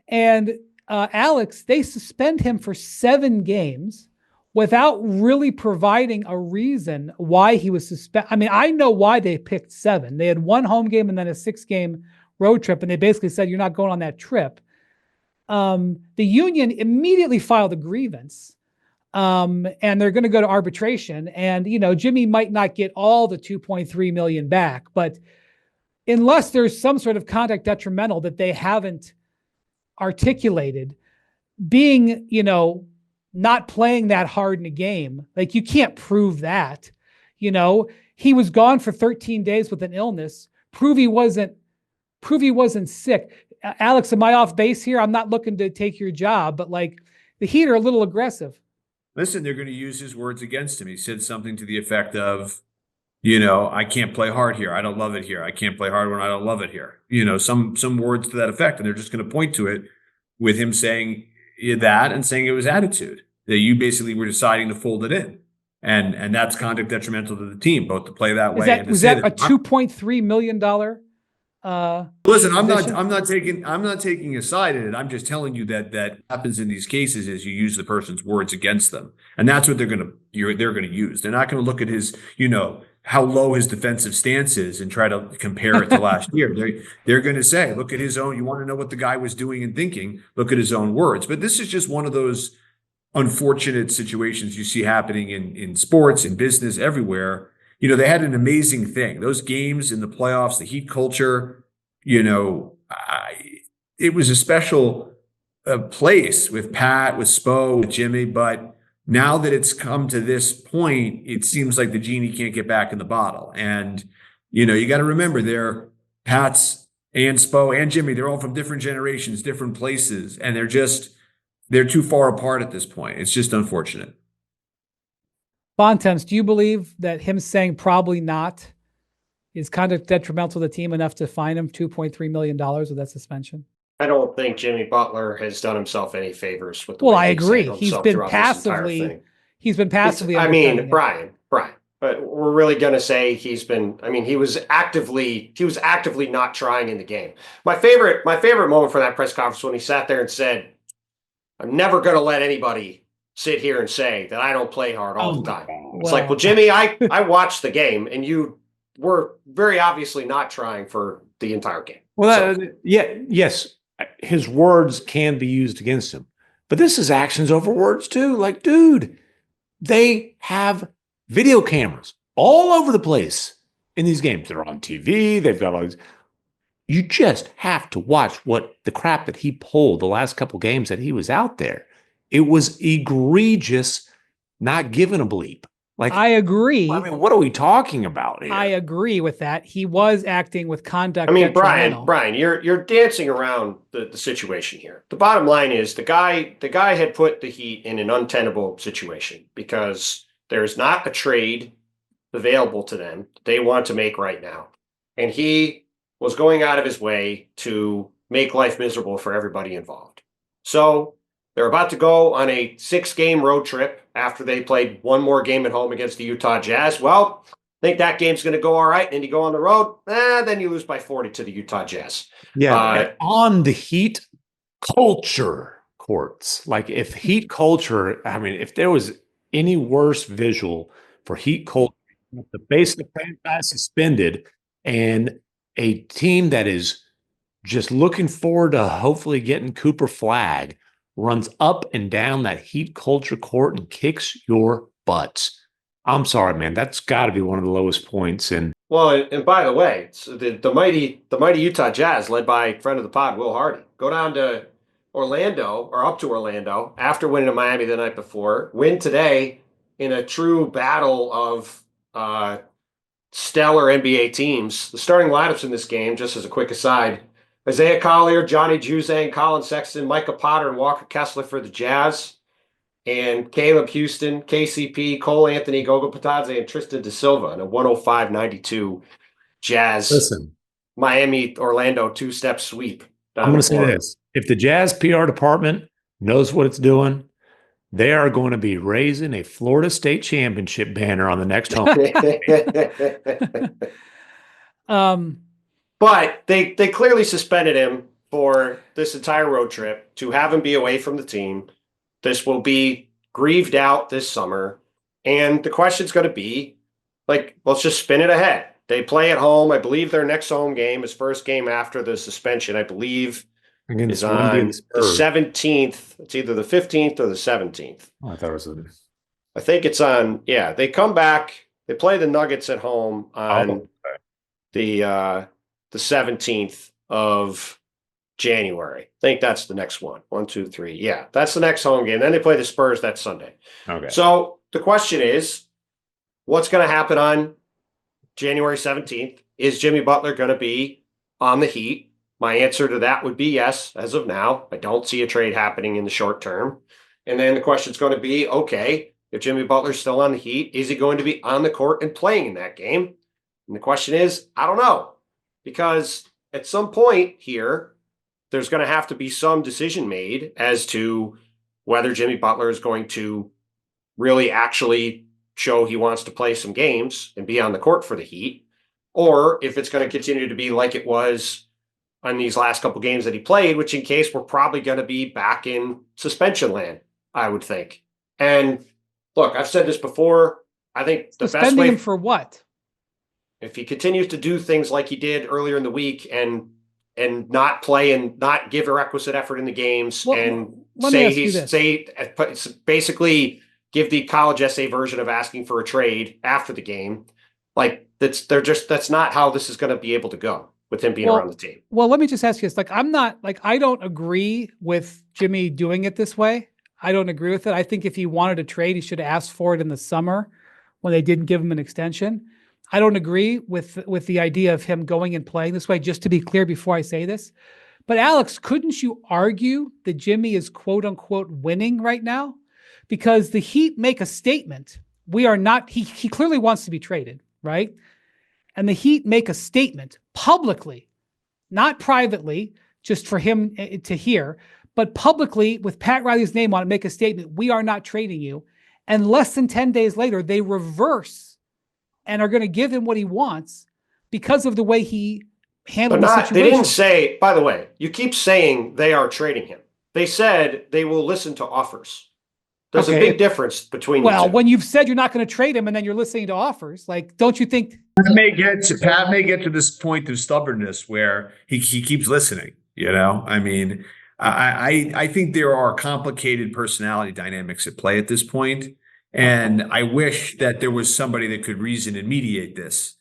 And Alex, they suspend him for 7 games without really providing a reason why he was suspended. I mean, I know why they picked 7. They had 1 home game and then a 6-game road trip, and they basically said, you're not going on that trip. The union immediately filed a grievance, and they're going to go to arbitration. And, Jimmy might not get all the 2.3 million back, but unless there's some sort of conduct detrimental that they haven't articulated, being, not playing that hard in a game, like, you can't prove that. He was gone for 13 days with an illness. Prove he wasn't sick. Alex, am I off base here? I'm not looking to take your job, but like, the Heat are a little aggressive. Listen, they're going to use his words against him. He said something to the effect of, I can't play hard here. I don't love it here. I can't play hard when I don't love it here. Some words to that effect. And they're just going to point to it with him saying that and saying it was attitude, that you basically were deciding to fold it in. And that's conduct detrimental to the team, both to play that way and to was say that a $2.3 million? Listen, I'm not taking a side in it. I'm just telling you that happens in these cases is you use the person's words against them. And that's what they're going to use. They're not going to look at his, how low his defensive stance is and try to compare it to last year. They're going to say, look at his own, you want to know what the guy was doing and thinking, look at his own words. But this is just one of those unfortunate situations you see happening in sports, in business, everywhere. They had an amazing thing. Those games in the playoffs, the Heat culture, it was a special place with Pat, with Spo, with Jimmy. But now that it's come to this point, it seems like the genie can't get back in the bottle. And, you got to remember they're Pat's and Spo and Jimmy. They're all from different generations, different places. And they're too far apart at this point. It's just unfortunate. Bontemps, do you believe that him saying probably not is kind of detrimental to the team enough to fine him $2.3 million with that suspension? I don't think Jimmy Butler has done himself any favors with the Well, way I agree. He's been passively undercutting Brian, but we're really going to say he was actively not trying in the game. My favorite moment from that press conference when he sat there and said, I'm never going to let anybody sit here and say that I don't play hard all the time. It's like, well, Jimmy, I watched the game and you were very obviously not trying for the entire game. Well, yes, his words can be used against him, but this is actions over words too. Like, dude, they have video cameras all over the place in these games. They're on TV. They've got all these. You just have to watch the crap that he pulled the last couple games that he was out there. It was egregious, not giving a bleep. Like, I agree. I mean, what are we talking about here? I agree with that. He was acting with conduct. I mean, Brian, you're dancing around the situation here. The bottom line is the guy had put the Heat in an untenable situation because there's not a trade available to them they want to make right now. And he was going out of his way to make life miserable for everybody involved. So they're about to go on a 6-game road trip after they played one more game at home against the Utah Jazz. Well, I think that game's going to go all right. And then you go on the road, then you lose by 40 to the Utah Jazz. Yeah, on the Heat culture courts. Like, if Heat culture, I mean, if there was any worse visual for Heat culture, the base of the franchise suspended and a team that is just looking forward to hopefully getting Cooper Flag runs up and down that Heat culture court and kicks your butts. I'm sorry, man. That's got to be one of the lowest points. And by the way, the mighty Utah Jazz, led by friend of the pod, Will Hardy, go down to Orlando or up to Orlando after winning in Miami the night before, win today in a true battle of stellar NBA teams. The starting lineups in this game, just as a quick aside, Isaiah Collier, Johnny Juzang, Colin Sexton, Micah Potter, and Walker Kessler for the Jazz, and Caleb Houston, KCP, Cole Anthony, Gogo Patadze, and Tristan Da Silva in a 105-92 Jazz Miami Orlando 2-step sweep. I'm going to say this. If the Jazz PR department knows what it's doing, they are going to be raising a Florida State championship banner on the next home. But they clearly suspended him for this entire road trip to have him be away from the team. This will be grieved out this summer. And the question's going to be, like, let's just spin it ahead. They play at home. I believe their next home game, his first game after the suspension, I believe, Against is Wemby and on the Spurs. 17th. It's either the 15th or the 17th. Oh, I thought it was I think it's on. Yeah, they come back. They play the Nuggets at home on the 17th of January. I think that's the next one. 1, 2, 3. Yeah, that's the next home game. Then they play the Spurs that Sunday. okay. So the question is, what's going to happen on January 17th? Is Jimmy Butler going to be on the Heat? My answer to that would be yes, as of now. I don't see a trade happening in the short term. And then the question is going to be, okay, if Jimmy Butler's still on the Heat, is he going to be on the court and playing in that game? And the question is, I don't know. Because at some point here, there's going to have to be some decision made as to whether Jimmy Butler is going to really actually show he wants to play some games and be on the court for the Heat, or if it's going to continue to be like it was on these last couple games that he played, which in case we're probably going to be back in suspension land, I would think. And look, I've said this before. I think the best way him for what? If he continues to do things like he did earlier in the week and not play and not give a requisite effort in the games, and basically give the college essay version of asking for a trade after the game, like that's not how this is going to be able to go with him being around the team. Well, let me just ask you this. I don't agree with Jimmy doing it this way. I don't agree with it. I think if he wanted a trade, he should have asked for it in the summer when they didn't give him an extension. I don't agree with the idea of him going and playing this way, just to be clear before I say this. But Alex, couldn't you argue that Jimmy is quote unquote winning right now? Because the Heat make a statement. We are not, he clearly wants to be traded, right? And the Heat make a statement publicly, not privately, just for him to hear, but publicly with Pat Riley's name on it, make a statement. We are not trading you. And less than 10 days later, they reverse and are going to give him what he wants because of the way he handled the situation. They didn't say, by the way, you keep saying they are trading him. They said they will listen to offers. There's a big difference between the two. When you've said you're not going to trade him and then you're listening to offers, like, don't you think Pat may get to this point of stubbornness where he keeps listening, you know? I mean, I think there are complicated personality dynamics at play at this point, and I wish that there was somebody that could reason and mediate this.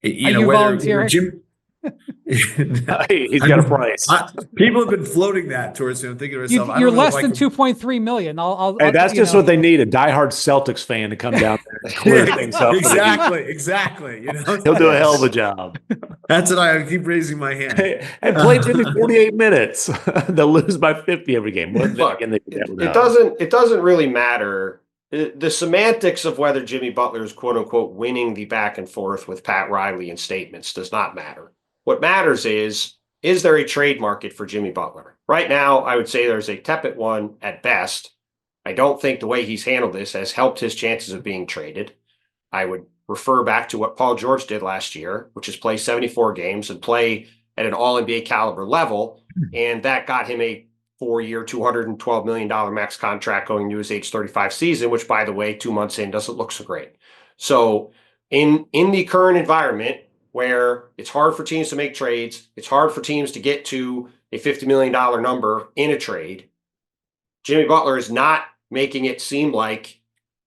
Are you volunteering? He's got a price. People have been floating that towards him. I'm thinking to myself, you're less than 2.3 million. That's just what they need, a diehard Celtics fan to come down there and clear things up. Exactly. You know, he'll do a hell of a job. That's what I keep raising my hand. And play Jimmy 48 minutes. They'll lose by 50 every game. Look, it doesn't really matter. The semantics of whether Jimmy Butler is quote unquote winning the back and forth with Pat Riley in statements does not matter. What matters is there a trade market for Jimmy Butler? Right now, I would say there's a tepid one at best. I don't think the way he's handled this has helped his chances of being traded. I would refer back to what Paul George did last year, which is play 74 games and play at an all-NBA caliber level. And that got him a 4-year, $212 million max contract going into his age 35 season, which, by the way, 2 months in doesn't look so great. So in the current environment, where it's hard for teams to make trades, it's hard for teams to get to a $50 million number in a trade, Jimmy Butler is not making it seem like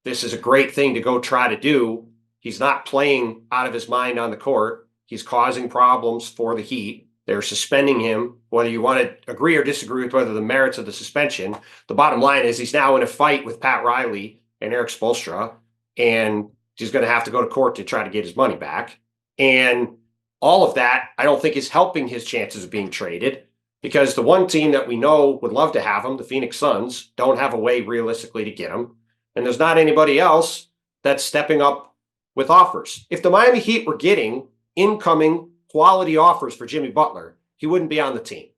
this is a great thing to go try to do. He's not playing out of his mind on the court. He's causing problems for the Heat. They're suspending him, whether you want to agree or disagree with whether the merits of the suspension. The bottom line is he's now in a fight with Pat Riley and Eric Spoelstra, and he's going to have to go to court to try to get his money back. And all of that, I don't think, is helping his chances of being traded, because the one team that we know would love to have him, the Phoenix Suns, don't have a way realistically to get him. And there's not anybody else that's stepping up with offers. If the Miami Heat were getting incoming quality offers for Jimmy Butler, he wouldn't be on the team.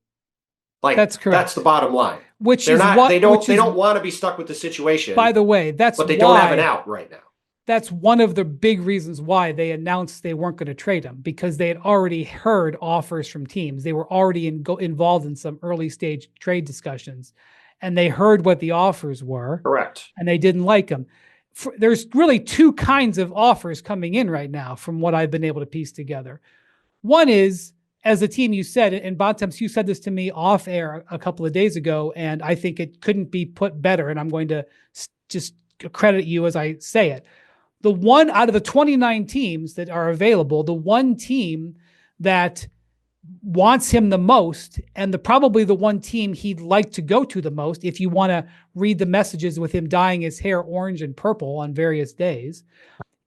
Like, that's correct. That's the bottom line. They don't want to be stuck with the situation. By the way, but they don't have an out right now. That's one of the big reasons why they announced they weren't going to trade him, because they had already heard offers from teams. They were already involved in some early stage trade discussions, and they heard what the offers were. Correct. And they didn't like them. there's really two kinds of offers coming in right now from what I've been able to piece together. One is, as a team, you said, and Bontemps, you said this to me off air a couple of days ago, and I think it couldn't be put better, and I'm going to just credit you as I say it. The one out of the 29 teams that are available, the one team that wants him the most, and probably the one team he'd like to go to the most, if you want to read the messages with him dyeing his hair orange and purple on various days,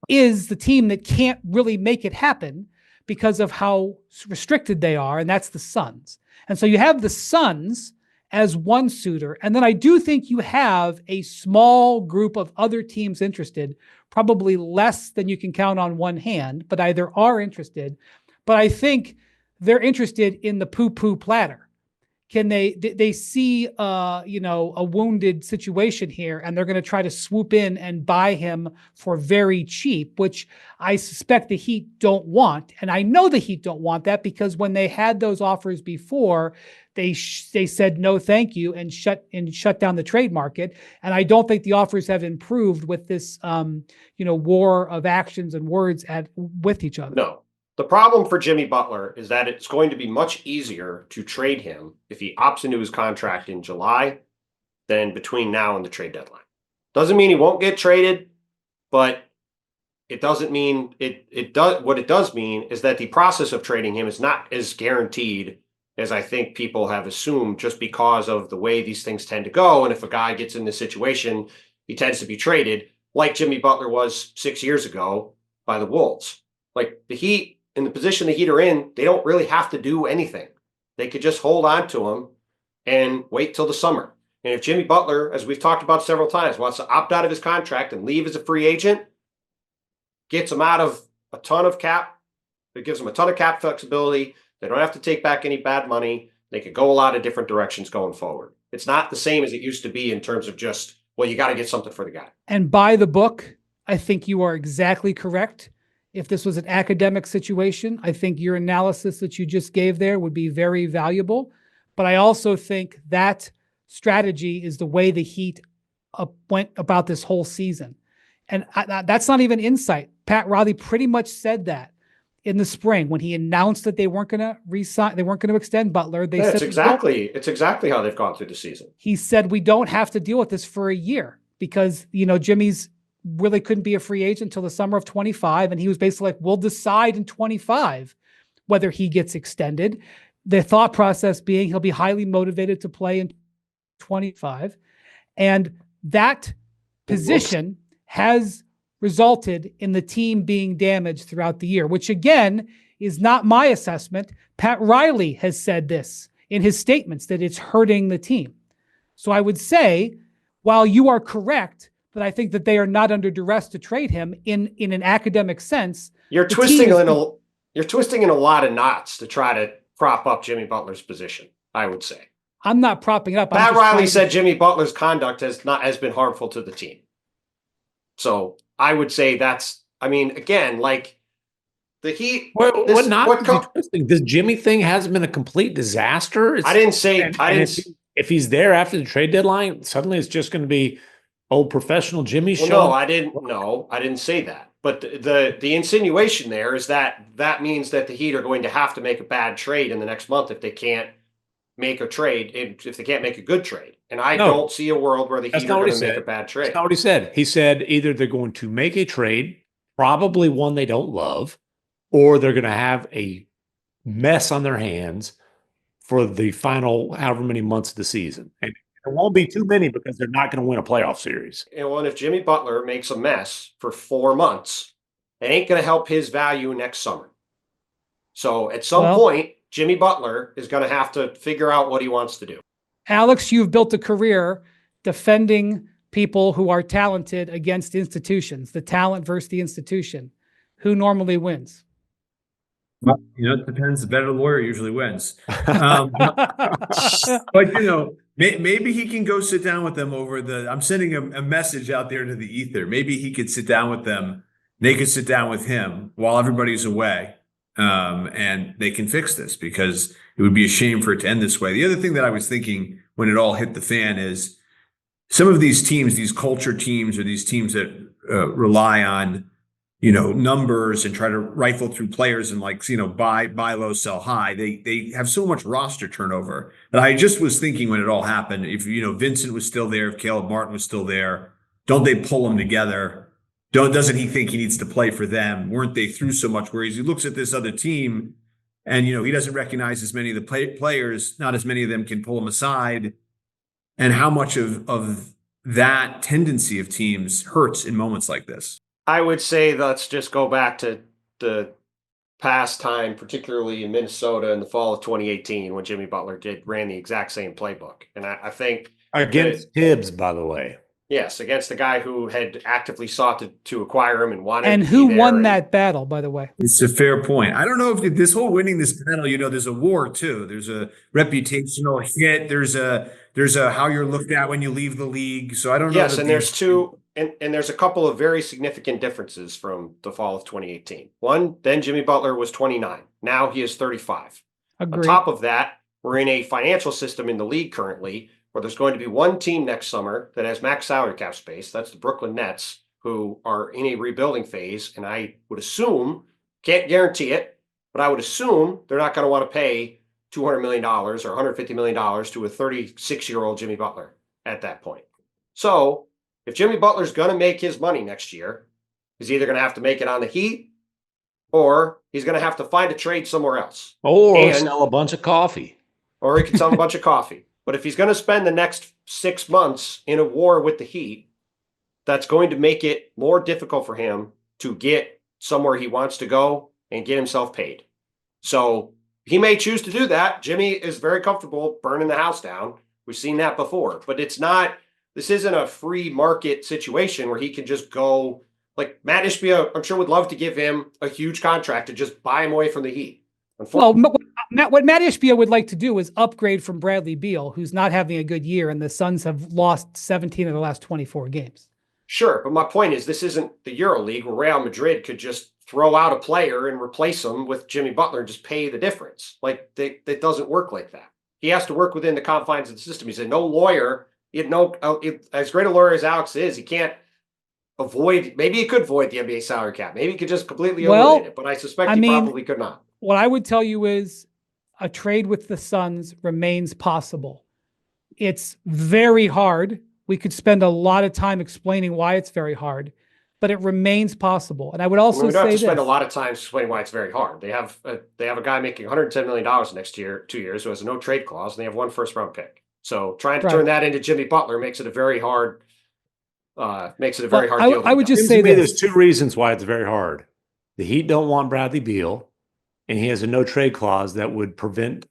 is the team that can't really make it happen because of how restricted they are, and that's the Suns. And so you have the Suns as one suitor, and then I do think you have a small group of other teams interested, probably less than you can count on one hand, but either are interested. But I think they're interested in the poo-poo platter. Can they see a wounded situation here, and they're going to try to swoop in and buy him for very cheap, which I suspect the Heat don't want. And I know the Heat don't want that, because when they had those offers before, they said no thank you and shut down the trade market. And I don't think the offers have improved with this war of actions and words with each other. No. The problem for Jimmy Butler is that it's going to be much easier to trade him if he opts into his contract in July than between now and the trade deadline. Doesn't mean he won't get traded, but it doesn't mean it does. What it does mean is that the process of trading him is not as guaranteed as I think people have assumed, just because of the way these things tend to go. And if a guy gets in this situation, he tends to be traded, like Jimmy Butler was 6 years ago by the Wolves. Like the Heat, in the position the Heat are in, they don't really have to do anything. They could just hold on to him and wait till the summer. And if Jimmy Butler, as we've talked about several times, wants to opt out of his contract and leave as a free agent, gets him out of a ton of cap. It gives them a ton of cap flexibility. They don't have to take back any bad money. They could go a lot of different directions going forward. It's not the same as it used to be in terms of just, well, you got to get something for the guy. And by the book, I think you are exactly correct. If this was an academic situation, I think your analysis that you just gave there would be very valuable. But I also think that strategy is the way the Heat went about this whole season. And that's not even insight. Pat Riley pretty much said that in the spring when he announced that they weren't going to re-sign, they weren't going to extend Butler. It's exactly how they've gone through the season. He said, we don't have to deal with this for a year because, Jimmy's really couldn't be a free agent until the summer of 25. And he was basically like, we'll decide in 25 whether he gets extended. The thought process being he'll be highly motivated to play in 25. And that position has resulted in the team being damaged throughout the year, which again is not my assessment. Pat Riley has said this in his statements, that it's hurting the team. So I would say, while you are correct, that I think that they are not under duress to trade him in an academic sense. You're twisting in a lot of knots to try to prop up Jimmy Butler's position, I would say. I'm not propping it up. Pat Riley said Jimmy Butler's conduct has been harmful to the team. So I would say again, like the Heat. This Jimmy thing hasn't been a complete disaster. If he's there after the trade deadline, suddenly it's just going to be old professional Jimmy show. No, I didn't say that. But the insinuation there is that means that the Heat are going to have to make a bad trade in the next month if they can't make a trade, if they can't make a good trade. And I don't see a world where the Heat are going to make a bad trade. That's not what he said. He said either they're going to make a trade, probably one they don't love, or they're going to have a mess on their hands for the final however many months of the season. And there won't be too many because they're not going to win a playoff series. And if Jimmy Butler makes a mess for 4 months, it ain't going to help his value next summer. So at some point, Jimmy Butler is going to have to figure out what he wants to do. Alex, you've built a career defending people who are talented against institutions, the talent versus the institution. Who normally wins? Well, it depends. The better lawyer usually wins. But, maybe he can go sit down with them I'm sending a message out there to the ether. Maybe he could sit down with them. They could sit down with him while everybody's away. And they can fix this, because it would be a shame for it to end this way. The other thing that I was thinking when it all hit the fan is some of these teams, these culture teams, or these teams that rely on, numbers and try to rifle through players and buy low, sell high. They have so much roster turnover. And I just was thinking when it all happened, if, Vincent was still there, if Caleb Martin was still there, don't they pull them together? Doesn't he think he needs to play for them? Weren't they through so much? Whereas he looks at this other team and, he doesn't recognize as many of the players, not as many of them can pull him aside. And how much of that tendency of teams hurts in moments like this. I would say let's just go back to the past time, particularly in Minnesota in the fall of 2018 when Jimmy Butler ran the exact same playbook. And I think against Tibbs, by the way. Yes, against the guy who had actively sought to acquire him and wanted and to who be there won that battle, by the way. It's a fair point. I don't know if this whole winning this battle, there's a war too. There's a reputational hit. There's a how you're looked at when you leave the league. So I don't know. Yes, and there's two, and there's a couple of very significant differences from the fall of 2018. One, then Jimmy Butler was 29. Now he is 35. Agreed. On top of that, we're in a financial system in the league currently where there's going to be one team next summer that has max salary cap space. That's the Brooklyn Nets, who are in a rebuilding phase. And I would assume, can't guarantee it, but I would assume they're not going to want to pay $200 million or $150 million to a 36-year-old Jimmy Butler at that point. So if Jimmy Butler's going to make his money next year, he's either going to have to make it on the Heat or he's going to have to find a trade somewhere else. Or sell a bunch of coffee. Or he can sell a bunch of coffee. But if he's going to spend the next 6 months in a war with the Heat, that's going to make it more difficult for him to get somewhere he wants to go and get himself paid. So he may choose to do that. Jimmy is very comfortable burning the house down. We've seen that before. But this isn't a free market situation where he can just go, like Matt Ishbia, I'm sure would love to give him a huge contract to just buy him away from the Heat. Well, what Matt Ishbia would like to do is upgrade from Bradley Beal, who's not having a good year, and the Suns have lost 17 of the last 24 games. Sure, but my point is this isn't the EuroLeague where Real Madrid could just throw out a player and replace him with Jimmy Butler and just pay the difference. It doesn't work like that. He has to work within the confines of the system. He said no lawyer, as great a lawyer as Alex is, he can't avoid, maybe he could avoid the NBA salary cap. Maybe he could just completely eliminate it, but I suspect he probably could not. What I would tell you is a trade with the Suns remains possible. It's very hard. We could spend a lot of time explaining why it's very hard, but it remains possible. And I would also we don't say have to spend a lot of time explaining why it's very hard. They have a guy making $110 million next year, 2 years, who has a no trade clause, and they have 1 first-round pick. So trying to turn that into Jimmy Butler makes it a very hard. Deal. I would just say there's 2 reasons why it's very hard. The Heat don't want Bradley Beal, and he has a no trade clause that would prevent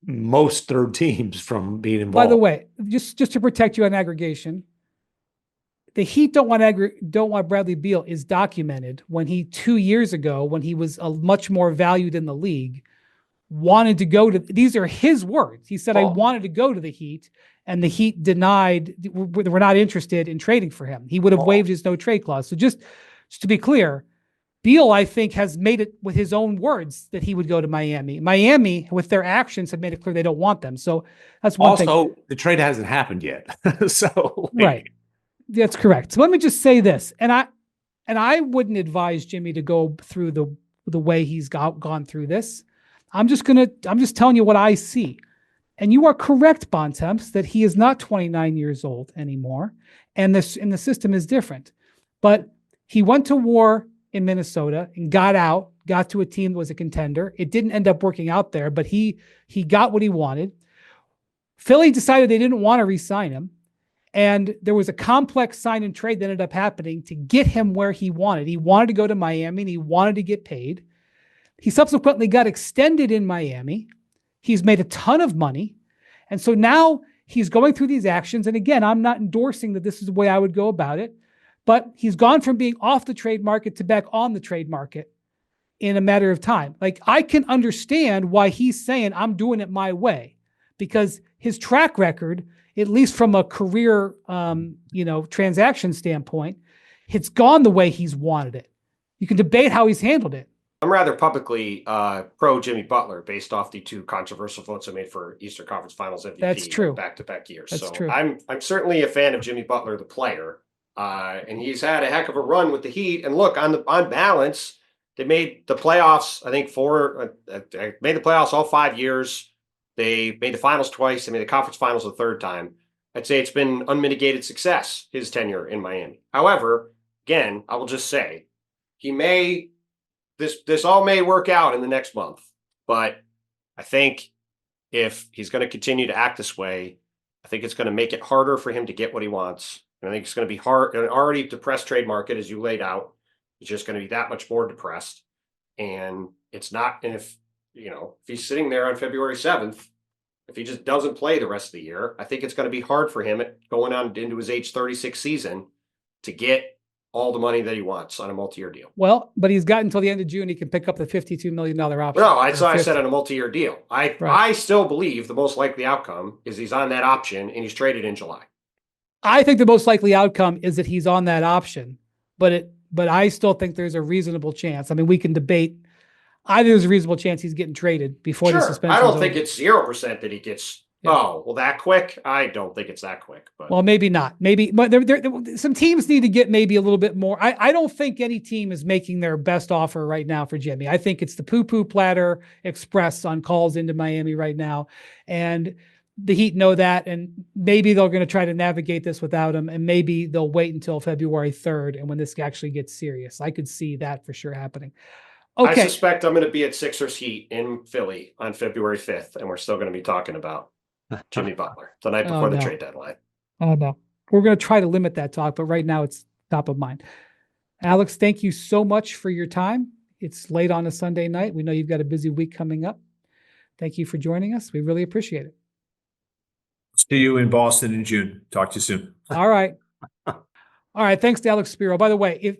most third teams from being involved. By the way, just to protect you on aggregation, the Heat don't want Bradley Beal is documented when he 2 years ago, when he was much more valued in the league, wanted to go to. These are his words. He said, "I wanted to go to the Heat," and the Heat denied. We're not interested in trading for him. He would have waived his no trade clause. So just to be clear, Beal, I think, has made it with his own words that he would go to Miami. Miami, with their actions, have made it clear they don't want them. So that's one thing. Also, the trade hasn't happened yet. Right. That's correct. So let me just say this. And I wouldn't advise Jimmy to go through the way he's gone through this. I'm just telling you what I see. And you are correct, Bontemps, that he is not 29 years old anymore. And the system is different. But he went to war in Minnesota and got to a team that was a contender. It didn't end up working out there, but he got what he wanted. Philly decided they didn't want to re-sign him. And there was a complex sign and trade that ended up happening to get him where he wanted. He wanted to go to Miami and he wanted to get paid. He subsequently got extended in Miami. He's made a ton of money. And so now he's going through these actions. And again, I'm not endorsing that this is the way I would go about it, but he's gone from being off the trade market to back on the trade market in a matter of time. Like, I can understand why he's saying I'm doing it my way, because his track record, at least from a career, transaction standpoint, it's gone the way he's wanted it. You can debate how he's handled it. I'm rather publicly pro Jimmy Butler based off the 2 controversial votes I made for Eastern Conference Finals MVP. That's true. Back-to-back years. That's so true. I'm certainly a fan of Jimmy Butler, the player. And he's had a heck of a run with the Heat. And look, on balance, they made the playoffs, I think made the playoffs all 5 years. They made the finals twice. They made the conference finals the third time. I'd say it's been unmitigated success, his tenure in Miami. However, again, I will just say this all may work out in the next month, but I think if he's going to continue to act this way, I think it's going to make it harder for him to get what he wants. And I think it's going to be hard. An already depressed trade market, as you laid out, is just going to be that much more depressed. And it's not, and if he's sitting there on February 7th, if he just doesn't play the rest of the year, I think it's going to be hard for him going on into his age 36 season to get all the money that he wants on a multi-year deal. Well, but he's got until the end of June. He can pick up the $52 million option. No, I said on a multi-year deal. I still believe the most likely outcome is he's on that option and he's traded in July. I think the most likely outcome is that he's on that option, but I still think there's a reasonable chance. I mean, we can debate. I think there's a reasonable chance he's getting traded before the suspension. I don't think it's 0% that he gets. Yeah. Oh, well, that quick? I don't think it's that quick. But. Well, maybe not. Maybe, but some teams need to get maybe a little bit more. I don't think any team is making their best offer right now for Jimmy. I think it's the poo-poo platter express on calls into Miami right now. And the Heat know that, and maybe they're going to try to navigate this without him, and maybe they'll wait until February 3rd and when this actually gets serious. I could see that for sure happening. Okay. I suspect I'm going to be at Sixers Heat in Philly on February 5th, and we're still going to be talking about Jimmy Butler the night before the trade deadline. Oh, no. We're going to try to limit that talk, but right now it's top of mind. Alex, thank you so much for your time. It's late on a Sunday night. We know you've got a busy week coming up. Thank you for joining us. We really appreciate it. See you in Boston in June. Talk to you soon. All right. All right. Thanks to Alex Spiro. By the way,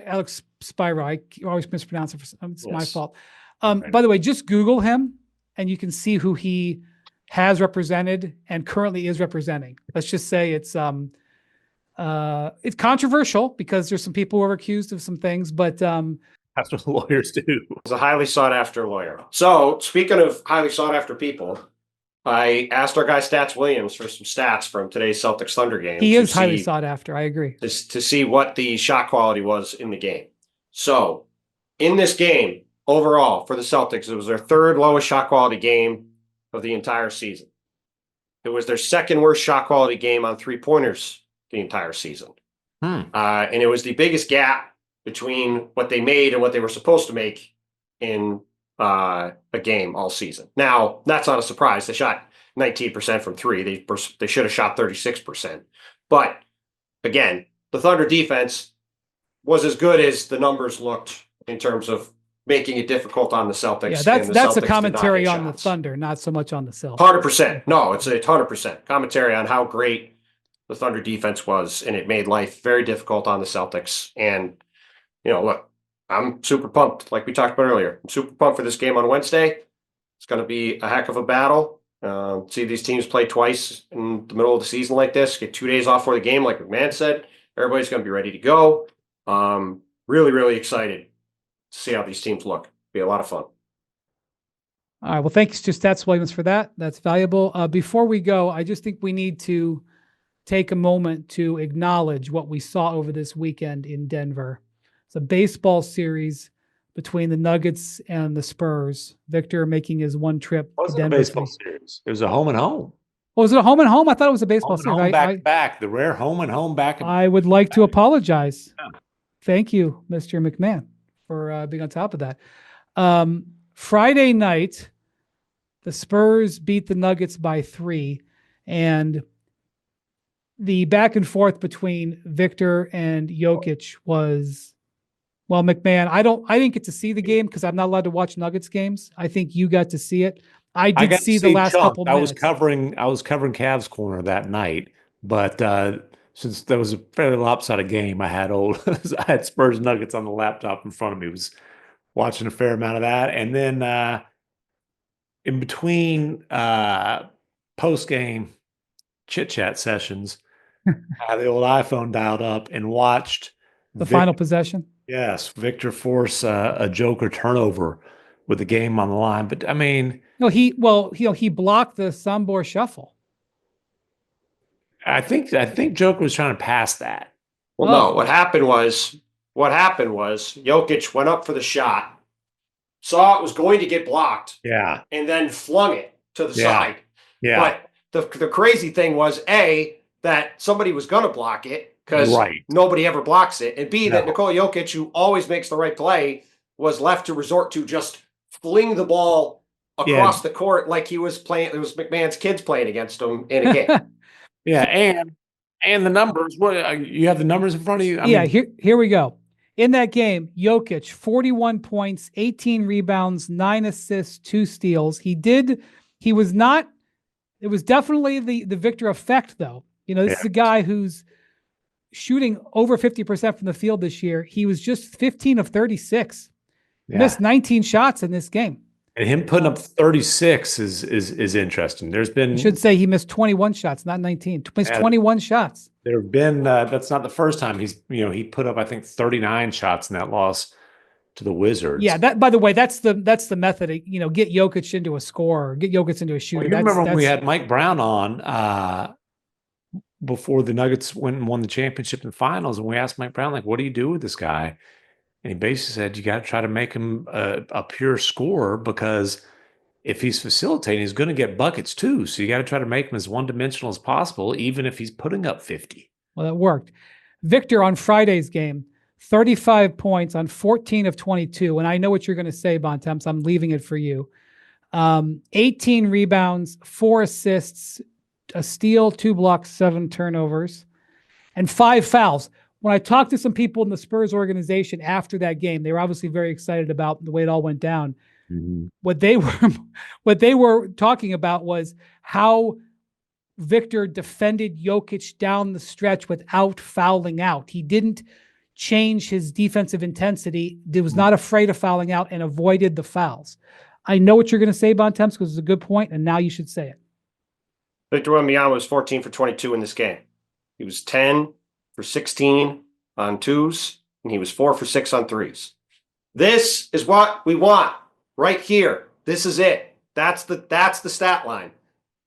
Alex Spiro, I always mispronounce it. It's my fault. By the way, just Google him and you can see who he has represented and currently is representing. Let's just say it's controversial because there's some people who are accused of some things, but that's what lawyers do. He's a highly sought after lawyer. So speaking of highly sought after people, I asked our guy Stats Williams for some stats from today's Celtics Thunder game. He is highly sought after. I agree. To see what the shot quality was in the game. So in this game, overall for the Celtics, it was their third lowest shot quality game of the entire season. It was their second worst shot quality game on 3-pointers the entire season. And it was the biggest gap between what they made and what they were supposed to make in a game all season. Now, that's not a surprise. They shot 19% from three. They should have shot 36%. But again, the Thunder defense was as good as the numbers looked in terms of making it difficult on the Celtics. Yeah, that's a commentary on the Thunder, not so much on the Celtics. 100%. No, it's a 100% commentary on how great the Thunder defense was, and it made life very difficult on the Celtics. And, look, I'm super pumped, like we talked about earlier. I'm super pumped for this game on Wednesday. It's going to be a heck of a battle. See these teams play twice in the middle of the season like this, get 2 days off for the game, like McMahon said. Everybody's going to be ready to go. Really, really excited to see how these teams look. Be a lot of fun. All right. Well, thanks to Stats Williams for that. That's valuable. Before we go, I just think we need to take a moment to acknowledge what we saw over this weekend in Denver. It's a baseball series between the Nuggets and the Spurs. Victor making his one trip to Denver. It was a baseball series. It was a home and home. Oh, was it a home and home? I thought it was a baseball series. Home back to back. The rare home and home back. I would like to apologize. Yeah. Thank you, Mr. McMahon, for being on top of that. Friday night, the Spurs beat the Nuggets by 3, and the back and forth between Victor and Jokic was, well, McMahon, I didn't get to see the game because I'm not allowed to watch Nuggets games. I think you got to see it. I did see the last couple minutes. I was covering Cavs Corner that night, but since there was a fairly lopsided game, I had Spurs Nuggets on the laptop in front of me. I was watching a fair amount of that, and then in between post game chit chat sessions, I had the old iPhone dialed up and watched the final possession. Yes, Victor force a Joker turnover with the game on the line, but I mean, no, he blocked the Sambor shuffle. I think Joker was trying to pass that. Well, no, what happened was Jokic went up for the shot, saw it was going to get blocked, Yeah. and then flung it to the side. Yeah. But the crazy thing was, A, that somebody was going to block it because nobody ever blocks it. And B, that Nikola Jokic, who always makes the right play, was left to resort to just fling the ball across the court like he was playing. It was McMahon's kids playing against him in a game. And the numbers. What you have the numbers in front of you? I mean, here we go. In that game, Jokic, 41 points, 18 rebounds, 9 assists, 2 steals. It was definitely the Victor effect, though. This is a guy who's shooting over 50% from the field this year. He was just 15 of 36. Missed 19 shots in this game. And him putting up 36 is interesting. There's been, I should say, he missed 21 shots, not 19. Missed 21 shots. There have been that's not the first time he put up, I think, 39 shots in that loss to the Wizards. Yeah, that, by the way, that's the method. Get Jokic into a score, get Jokic into a shooter. Well, you remember when we had Mike Brown on before the Nuggets went and won the championship and finals, and we asked Mike Brown, like, what do you do with this guy? And he basically said, you got to try to make him a pure scorer, because if he's facilitating, he's going to get buckets too. So you got to try to make him as one-dimensional as possible, even if he's putting up 50. Well, that worked. Victor on Friday's game, 35 points on 14 of 22. And I know what you're going to say, Bontemps. I'm leaving it for you. 18 rebounds, 4 assists, a steal, 2 blocks, 7 turnovers, and 5 fouls. When I talked to some people in the Spurs organization after that game, they were obviously very excited about the way it all went down. Mm-hmm. What they were talking about was how Victor defended Jokic down the stretch without fouling out. He didn't change his defensive intensity. He was not afraid of fouling out and avoided the fouls. I know what you're going to say, Bontemps, because it's a good point, and now you should say it. Victor Wembanyama was 14 for 22 in this game. He was 10 for 16 on 2s, and he was 4 for 6 on 3s. This is what we want right here. This is it. That's the stat line.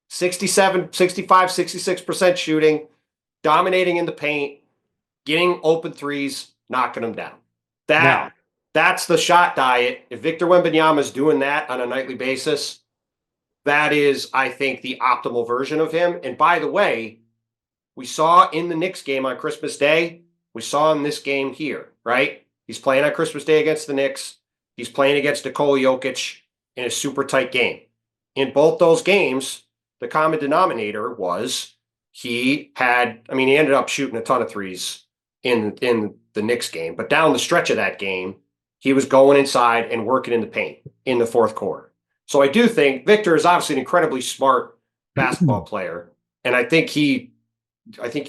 67, 65, 66% shooting, dominating in the paint, getting open threes, knocking them down. That's the shot diet. If Victor Wembanyama is doing that on a nightly basis, that is, I think, the optimal version of him. And by the way, we saw in the Knicks game on Christmas Day, we saw in this game here, right? He's playing on Christmas Day against the Knicks. He's playing against Nikola Jokic in a super tight game. In both those games, the common denominator was he ended up shooting a ton of threes in the Knicks game, but down the stretch of that game, he was going inside and working in the paint in the fourth quarter. So I do think Victor is obviously an incredibly smart basketball player, and I think you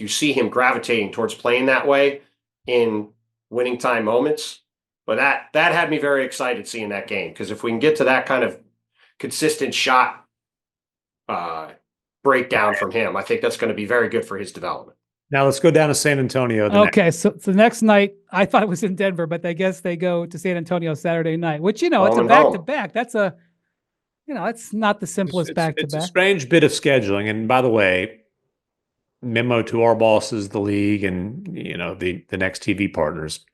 see him gravitating towards playing that way in winning time moments. But that had me very excited seeing that game, because if we can get to that kind of consistent shot breakdown from him, I think that's going to be very good for his development. Now let's go down to San Antonio. So the next night, I thought it was in Denver, but I guess they go to San Antonio Saturday night, which, it's a back-to-back. That's it's not the simplest back-to-back. It's a strange bit of scheduling. And by the way, memo to our bosses, the league, and, the next TV partners,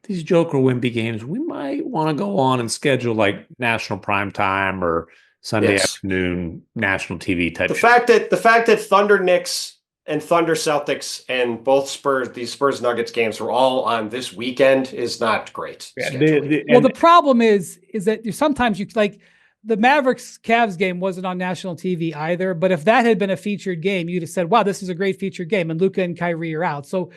these Joker Wemby games, we might want to go on and schedule like national prime time or Sunday afternoon national TV type. The fact that Thunder Knicks and Thunder Celtics and both these Spurs Nuggets games were all on this weekend is not great. Yeah, the problem is that sometimes the Mavericks Cavs game wasn't on national TV either, but if that had been a featured game, you'd have said, wow, this is a great featured game, and Luka and Kyrie are out. So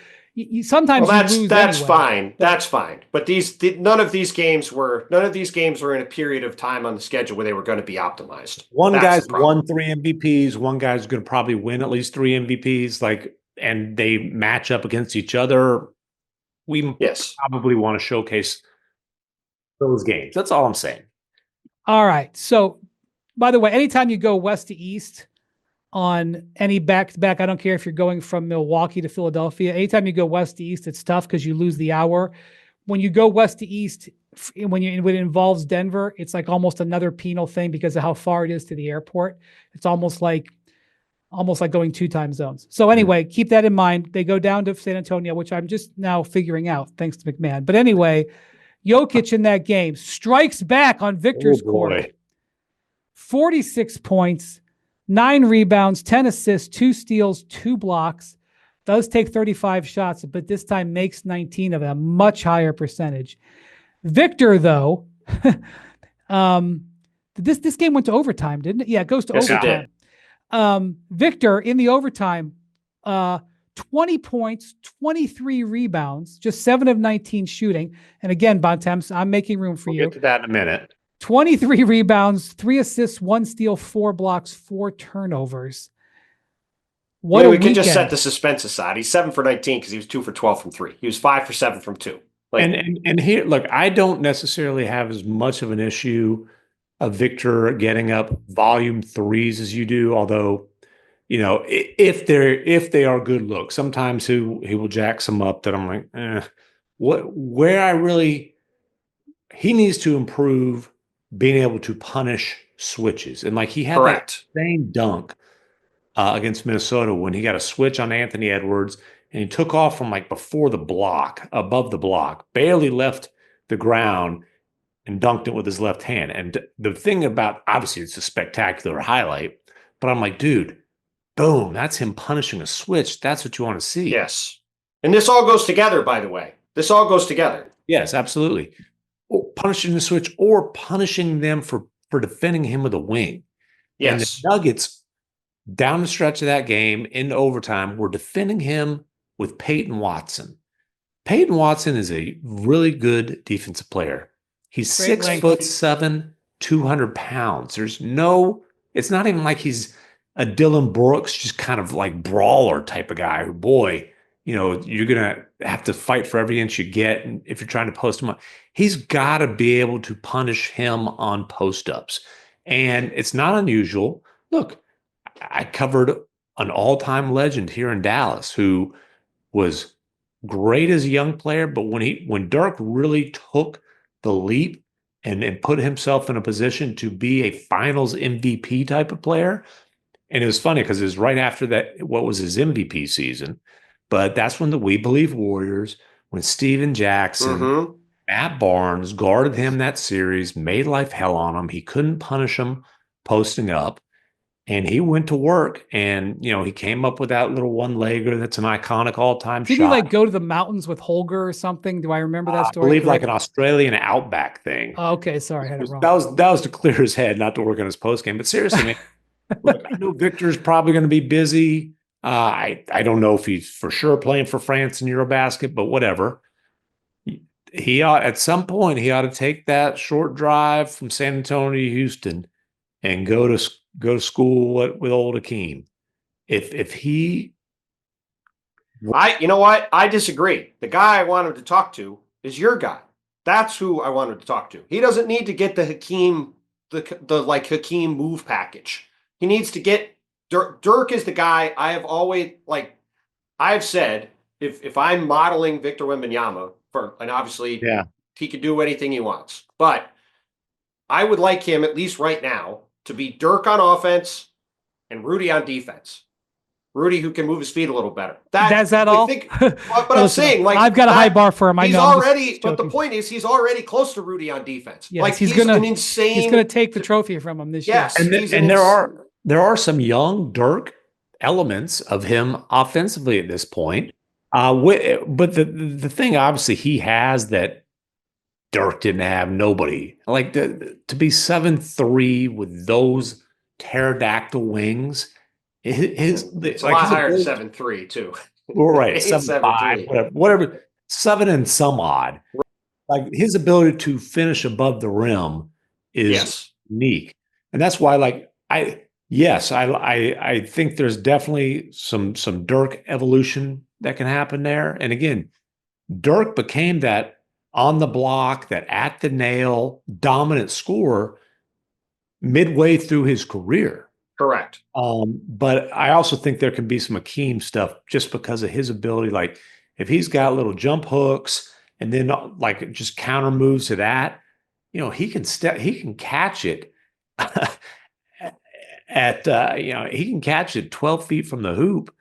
sometimes that's fine. That's fine. But none of these games were in a period of time on the schedule where they were going to be optimized. One guy's won 3 MVPs. One guy's going to probably win at least 3 MVPs. And they match up against each other. We probably want to showcase those games. That's all I'm saying. All right. So, by the way, anytime you go west to east on any back-to-back, I don't care if you're going from Milwaukee to Philadelphia. Anytime you go west to east, it's tough because you lose the hour. When you go west to east, when it involves Denver, it's like almost another penal thing because of how far it is to the airport. It's almost like almost like going 2 time zones. So anyway, keep that in mind. They go down to San Antonio, which I'm just now figuring out thanks to McMahon. But anyway, Jokic in that game strikes back on Victor's court. 46 points, 9 rebounds, 10 assists, 2 steals, 2 blocks. Does take 35 shots, but this time makes 19 of them, much higher percentage. Victor, though, this game went to overtime, didn't it? Yeah, it goes to overtime. Victor in the overtime, 20 points, 23 rebounds, just 7 of 19 shooting. And again, Bontemps, I'm making room for you. We'll get to that in a minute. 23 rebounds, 3 assists, 1 steal, 4 blocks, 4 turnovers. What we can just set the suspense aside. He's 7 for 19 because he was 2 for 12 from 3. He was 5 for 7 from 2. And here, look, I don't necessarily have as much of an issue of Victor getting up volume threes as you do, although, you know, if they are good looks, sometimes he will jack some up that I'm like, he needs to improve being able to punish switches. And like he had that same dunk against Minnesota when he got a switch on Anthony Edwards and he took off from like before the block, above the block, barely left the ground and dunked it with his left hand. And the thing about, obviously it's a spectacular highlight, but I'm like, dude, boom, that's him punishing a switch. That's what you want to see. Yes. And this all goes together, by the way. This all goes together. Yes, absolutely. Or punishing the switch or punishing them for defending him with a wing. Yes. And the Nuggets, down the stretch of that game, into overtime, were defending him with Peyton Watson. Peyton Watson is a really good defensive player. He's 6'7", 200 pounds. It's not even like he's a Dylan Brooks, just kind of like brawler type of guy who, boy, you know, you're going to have to fight for every inch you get. And if you're trying to post him up, he's got to be able to punish him on post-ups. And it's not unusual. Look, I covered an all-time legend here in Dallas who was great as a young player, but when Dirk really took the leap and put himself in a position to be a finals MVP type of player, and it was funny because it was right after that, what was his MVP season, but that's when the We Believe Warriors, when Steven Jackson, Matt Barnes guarded him that series, made life hell on him. He couldn't punish him posting up. And he went to work and, you know, he came up with that little one-legger that's an iconic all-time shot. Did he like go to the mountains with Holger or something? Do I remember that story? I believe like an Australian outback thing. Oh, okay, sorry, I had it wrong. That was to clear his head, not to work on his postgame. But seriously, man, look, I know Victor's probably going to be busy. I don't know if he's for sure playing for France in Eurobasket, but whatever. He ought, at some point, he ought to take that short drive from San Antonio to Houston and go to school with old Hakeem. You know what? I disagree. The guy I wanted to talk to is your guy. That's who I wanted to talk to. He doesn't need to get the Hakeem, the like Hakeem move package. He needs to get Dirk. Dirk is the guy I have always I've said if I'm modeling Victor Wembanyama and obviously he can do anything he wants, but I would like him at least right now to be Dirk on offense and Rudy on defense. Rudy who can move his feet a little better. That's that all? But I'm saying, like, I've got a high bar for him. But the point is, he's already close to Rudy on defense. Yes, like he's gonna take the trophy from him this year. And there are some young Dirk elements of him offensively at this point. But the thing, obviously, he has that Dirk didn't have. Nobody like to be 7'3" with those pterodactyl wings. It's a lot higher than 7'3" too. We're right, 7'5", whatever, 7 and some odd. Like his ability to finish above the rim is unique, and that's why, like, I think there's definitely some Dirk evolution that can happen there. And again, Dirk became that on the block, that at the nail dominant scorer midway through his career. Correct. But I also think there can be some Hakeem stuff just because of his ability. Like if he's got little jump hooks and then like just counter moves to that, you know, he can catch it at, he can catch it 12 feet from the hoop,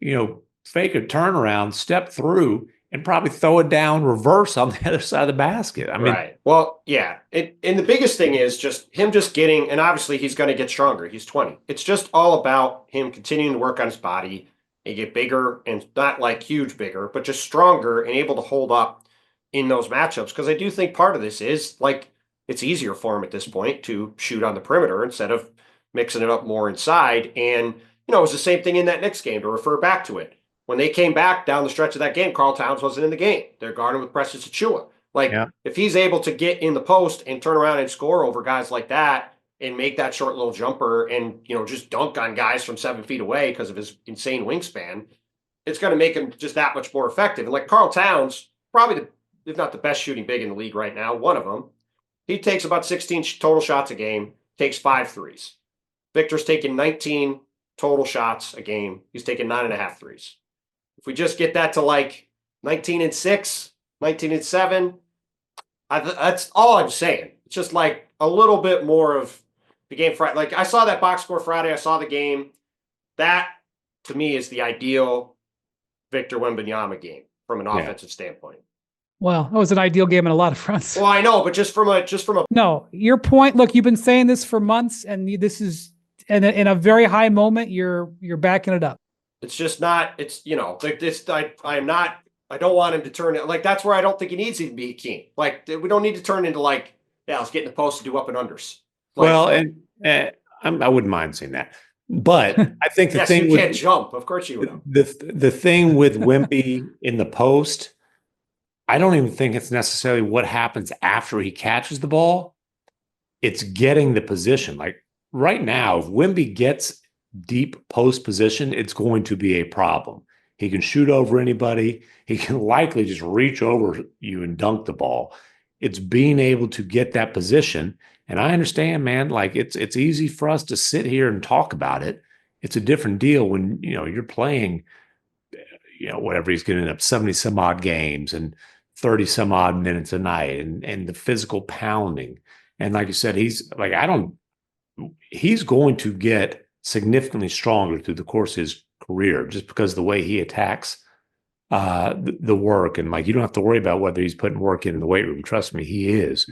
fake a turnaround, step through, and probably throw it down reverse on the other side of the basket. I mean, right. Well, yeah. And the biggest thing is just him just getting, and obviously he's going to get stronger. He's 20. It's just all about him continuing to work on his body and get bigger, and not like huge bigger, but just stronger and able to hold up in those matchups. Because I do think part of this is like it's easier for him at this point to shoot on the perimeter instead of mixing it up more inside. And, it was the same thing in that Knicks game, to refer back to it. When they came back down the stretch of that game, Karl Towns wasn't in the game. They're guarding with Precious Achiuwa. Like, if he's able to get in the post and turn around and score over guys like that and make that short little jumper and, just dunk on guys from 7 feet away because of his insane wingspan, it's going to make him just that much more effective. And like Karl Towns, probably if not the best shooting big in the league right now, one of them, he takes about 16 total shots a game, takes 5 threes. Victor's taking 19 total shots a game. He's taking 9.5 threes. If we just get that to like 19 and 6, 19 and 7, that's all I'm saying. It's just like a little bit more of the game Friday. Like I saw that box score Friday. I saw the game. That to me is the ideal Victor Wembanyama game from an offensive standpoint. Well, that was an ideal game on a lot of fronts. Well, I know, but just from a no, your point. Look, you've been saying this for months, and this is in a very high moment. You're backing it up. It's just not. It's like this. I'm not. I don't want him to turn it like that's where I don't think he needs to be king. Like we don't need to turn into like let's get in the post and do up and unders. Like, I wouldn't mind saying that, but I think the thing you can't jump. Of course you will. The thing with Wemby in the post, I don't even think it's necessarily what happens after he catches the ball. It's getting the position. Like right now, if Wemby gets deep post position, it's going to be a problem. He can shoot over anybody. He can likely just reach over you and dunk the ball. It's being able to get that position. And I understand, man, like it's easy for us to sit here and talk about it. It's a different deal when, you're playing, whatever he's getting up 70 some odd games and 30 some odd minutes a night and the physical pounding. And like you said, he's going to get significantly stronger through the course of his career just because of the way he attacks the work. And like you don't have to worry about whether he's putting work in the weight room. Trust me, he is.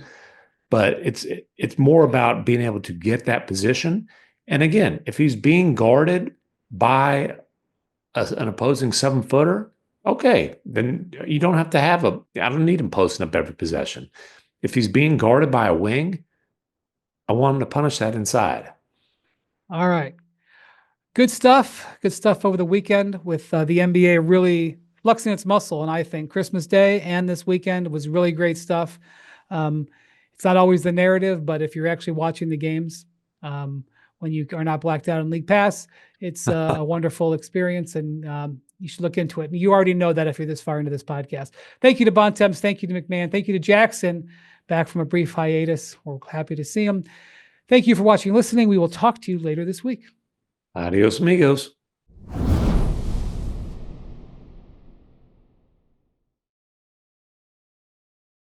But it's more about being able to get that position. And again, if he's being guarded by an opposing 7-footer, okay, then you don't have to I don't need him posting up every possession. If he's being guarded by a wing, I want him to punish that inside. All right. Good stuff. Good stuff over the weekend with the NBA really flexing its muscle. And I think Christmas Day and this weekend was really great stuff. It's not always the narrative, but if you're actually watching the games, when you are not blacked out on League Pass, it's a wonderful experience, and you should look into it. And you already know that if you're this far into this podcast. Thank you to Bontemps. Thank you to McMahon. Thank you to Jackson, back from a brief hiatus. We're happy to see him. Thank you for watching and listening. We will talk to you later this week. Adios, amigos.